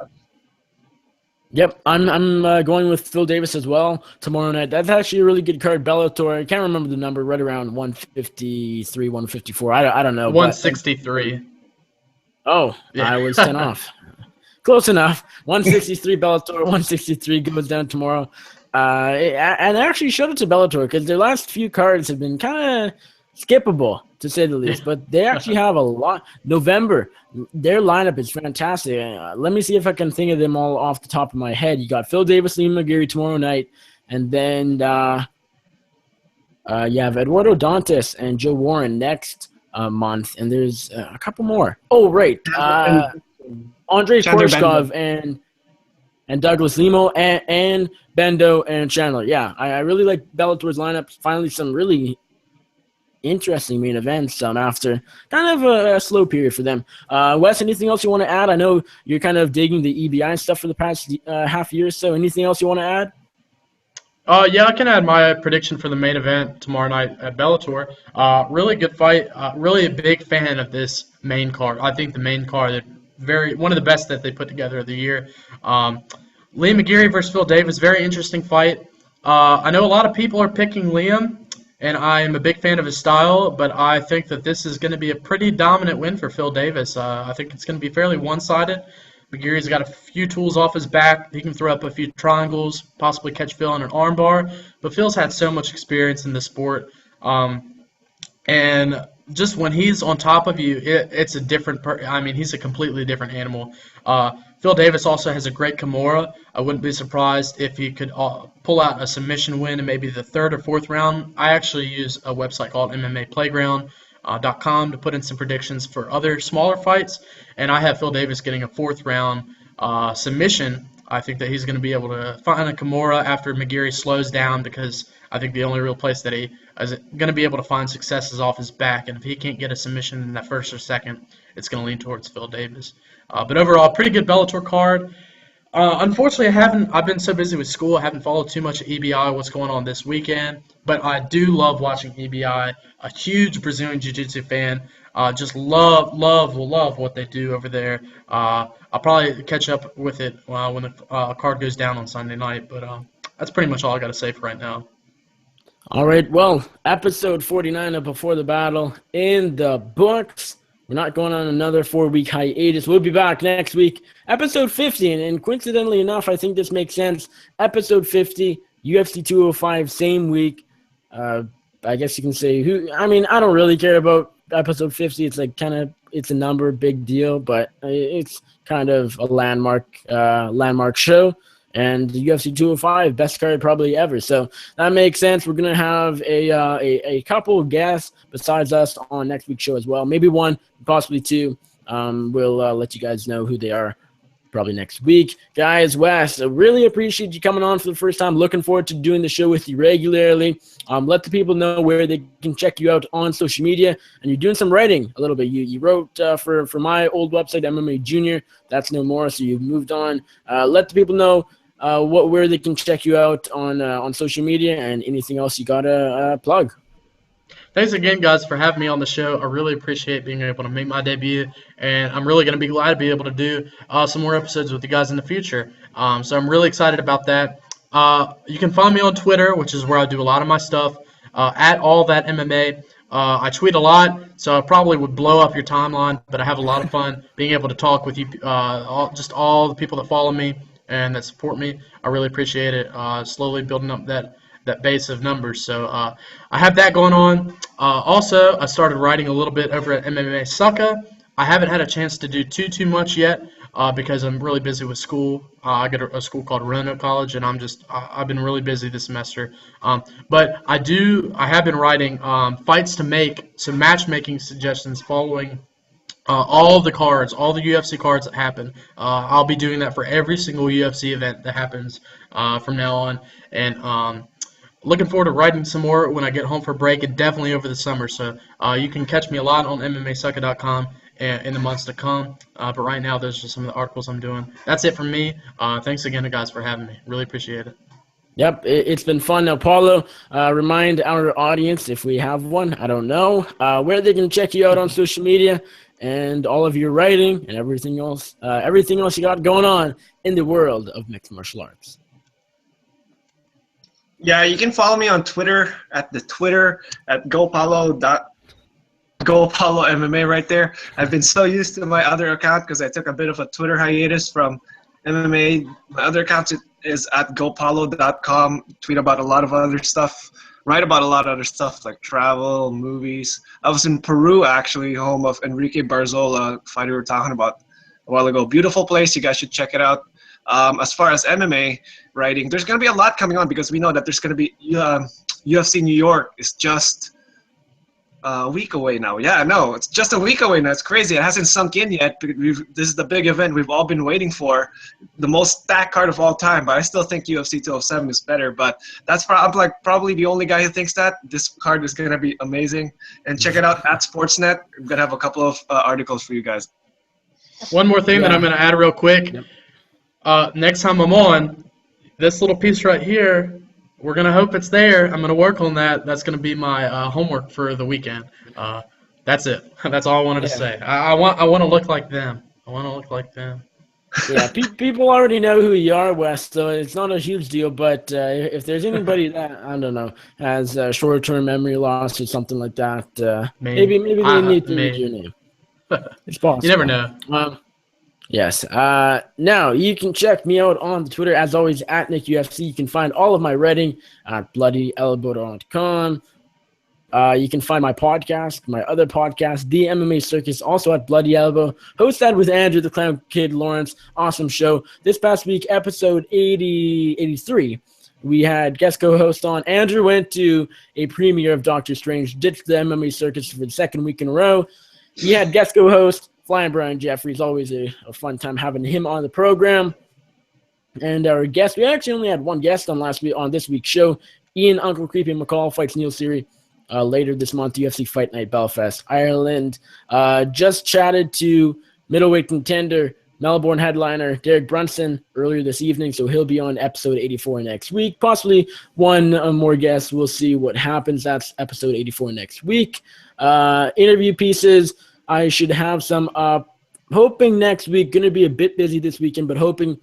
Yep, I'm going with Phil Davis as well tomorrow night. That's actually a really good card. Bellator, I can't remember the number, right around 153, 154. I don't know. 163. Yeah. I was 10 off. close enough. 163 Bellator, 163 goes down tomorrow. And I actually showed it to Bellator because their last few cards have been kind of skippable, to say the least. But they actually have a lot. November, their lineup is fantastic. Let me see if I can think of them all off the top of my head. You got Phil Davis, Liam McGeary tomorrow night. And then you have Eduardo Dantas and Joe Warren next month. And there's a couple more. Oh, right. Andrei Korshkov and Douglas Limo and Bendo and Chandler. Yeah, I really like Bellator's lineup. Finally, some really interesting main events after kind of a slow period for them. Wes, anything else you want to add? I know you're kind of digging the EBI stuff for the past half year or so. Anything else you want to add? Yeah, I can add my prediction for the main event tomorrow night at Bellator. Really good fight. Really a big fan of this main card. I think the main card, one of the best that they put together of the year. Liam McGeary versus Phil Davis, very interesting fight. I know a lot of people are picking Liam, and I am a big fan of his style, but I think that this is going to be a pretty dominant win for Phil Davis. I think it's going to be fairly one-sided. McGeary's got a few tools off his back. He can throw up a few triangles, possibly catch Phil in an armbar. But Phil's had so much experience in this sport. And just when he's on top of you, it's a different he's a completely different animal. Phil Davis also has a great Kimura. I wouldn't be surprised if he could pull out a submission win in maybe the third or fourth round. I actually use a website called MMAplayground.com to put in some predictions for other smaller fights, and I have Phil Davis getting a fourth round submission. I think that he's going to be able to find a Kimura after McGeary slows down, because I think the only real place that he is going to be able to find success is off his back, and if he can't get a submission in that first or second, it's going to lean towards Phil Davis. But overall, pretty good Bellator card. Unfortunately, I've been so busy with school, I haven't followed too much of EBI, what's going on this weekend, but I do love watching EBI. A huge Brazilian Jiu-Jitsu fan. Just love what they do over there. I'll probably catch up with it when the card goes down on Sunday night, but that's pretty much all I got to say for right now. All right, well, episode 49 of Before the Battle in the books. We're not going on another 4-week hiatus. We'll be back next week. Episode 50, and coincidentally enough, I think this makes sense. Episode 50, UFC 205, same week. I guess you can say I don't really care about episode 50. It's like it's a number, big deal, but it's kind of a landmark show. And the UFC 205, best card probably ever. So that makes sense. We're going to have a couple of guests besides us on next week's show as well. Maybe one, possibly two. We'll let you guys know who they are probably next week. Guys, Wes, I really appreciate you coming on for the first time. Looking forward to doing the show with you regularly. Let the people know where they can check you out on social media. And you're doing some writing a little bit. You wrote for my old website, MMA Junior. That's no more, so you've moved on. Let the people know where they can check you out on social media, and anything else you gotta plug. Thanks again, guys, for having me on the show. I really appreciate being able to make my debut, and I'm really going to be glad to be able to do some more episodes with you guys in the future. So I'm really excited about that. You can find me on Twitter, which is where I do a lot of my stuff, at AllThatMMA. I tweet a lot, so I probably would blow up your timeline, but I have a lot of fun being able to talk with you, all the people that follow me and that support me. I really appreciate it. Slowly building up that base of numbers. So I have that going on. Also, I started writing a little bit over at MMA Sucka. I haven't had a chance to do too much yet because I'm really busy with school. I got a school called Roanoke College, and I've been really busy this semester. But I have been writing fights to make, some matchmaking suggestions following all the cards, all the UFC cards that happen. I'll be doing that for every single UFC event that happens from now on. And looking forward to writing some more when I get home for break, and definitely over the summer. So you can catch me a lot on MMAsucka.com in the months to come. But right now, those are some of the articles I'm doing. That's it from me. Thanks again, guys, for having me. Really appreciate it. Yep, it's been fun. Now, Paolo, remind our audience, if we have one, I don't know, where they can check you out on social media and all of your writing and everything else you got going on in the world of mixed martial arts. Yeah, you can follow me on Twitter at GoPaolo. Go Paolo MMA right there. I've been so used to my other account because I took a bit of a Twitter hiatus from MMA. My other account is at gopalo.com. Tweet about a lot of other stuff. Write about a lot of other stuff like travel, movies. I was in Peru, actually, home of Enrique Barzola, fighter we were talking about a while ago. Beautiful place. You guys should check it out. As far as MMA writing, there's going to be a lot coming on because we know that there's going to be UFC New York is just a week away now. Yeah, no, it's just a week away now. It's crazy. It hasn't sunk in yet. This is the big event we've all been waiting for, the most stacked card of all time. But I still think UFC 207 is better. But I'm like probably the only guy who thinks that. This card is going to be amazing. And check it out at Sportsnet. I'm going to have a couple of articles for you guys. One more thing that I'm going to add real quick. Yep. Next time I'm on, this little piece right here, we're going to hope it's there. I'm going to work on that. That's going to be my homework for the weekend. That's it. That's all I wanted to say. I want to look like them. I want to look like them. Yeah, people already know who you are, Wes, so it's not a huge deal. But if there's anybody that, I don't know, has short-term memory loss or something like that, maybe they need to read your name. It's possible. You never know. Yes. Now, you can check me out on the Twitter, as always, at NickUFC. You can find all of my writing at bloodyelbow.com. You can find my podcast, my other podcast, The MMA Circus, also at Bloody Elbow. Hosted with Andrew the Clown Kid Lawrence. Awesome show. This past week, episode 83, we had guest co-host on. Andrew went to a premiere of Doctor Strange, ditched the MMA Circus for the second week in a row. We had guest co-host Flying Brian Jeffries. Always a fun time having him on the program. And our guest, we actually only had one guest on this week's show. Ian Uncle Creepy McCall fights Neil Seery later this month, UFC Fight Night, Belfast, Ireland. Just chatted to middleweight contender, Melbourne headliner Derek Brunson earlier this evening, so he'll be on episode 84 next week. Possibly one more guest. We'll see what happens. That's episode 84 next week. Interview pieces. I should have some up. Hoping next week. Going to be a bit busy this weekend, but hoping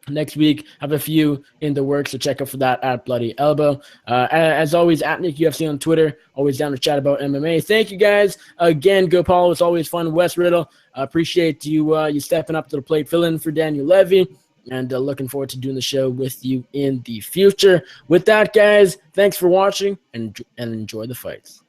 next week have a few in the works. So check out for that at Bloody Elbow. As always, at NickUFC on Twitter. Always down to chat about MMA. Thank you guys again. Go Paolo. It's always fun. Wes Riddle. Appreciate you stepping up to the plate, filling in for Daniel Levy, and looking forward to doing the show with you in the future. With that, guys, thanks for watching and enjoy the fights.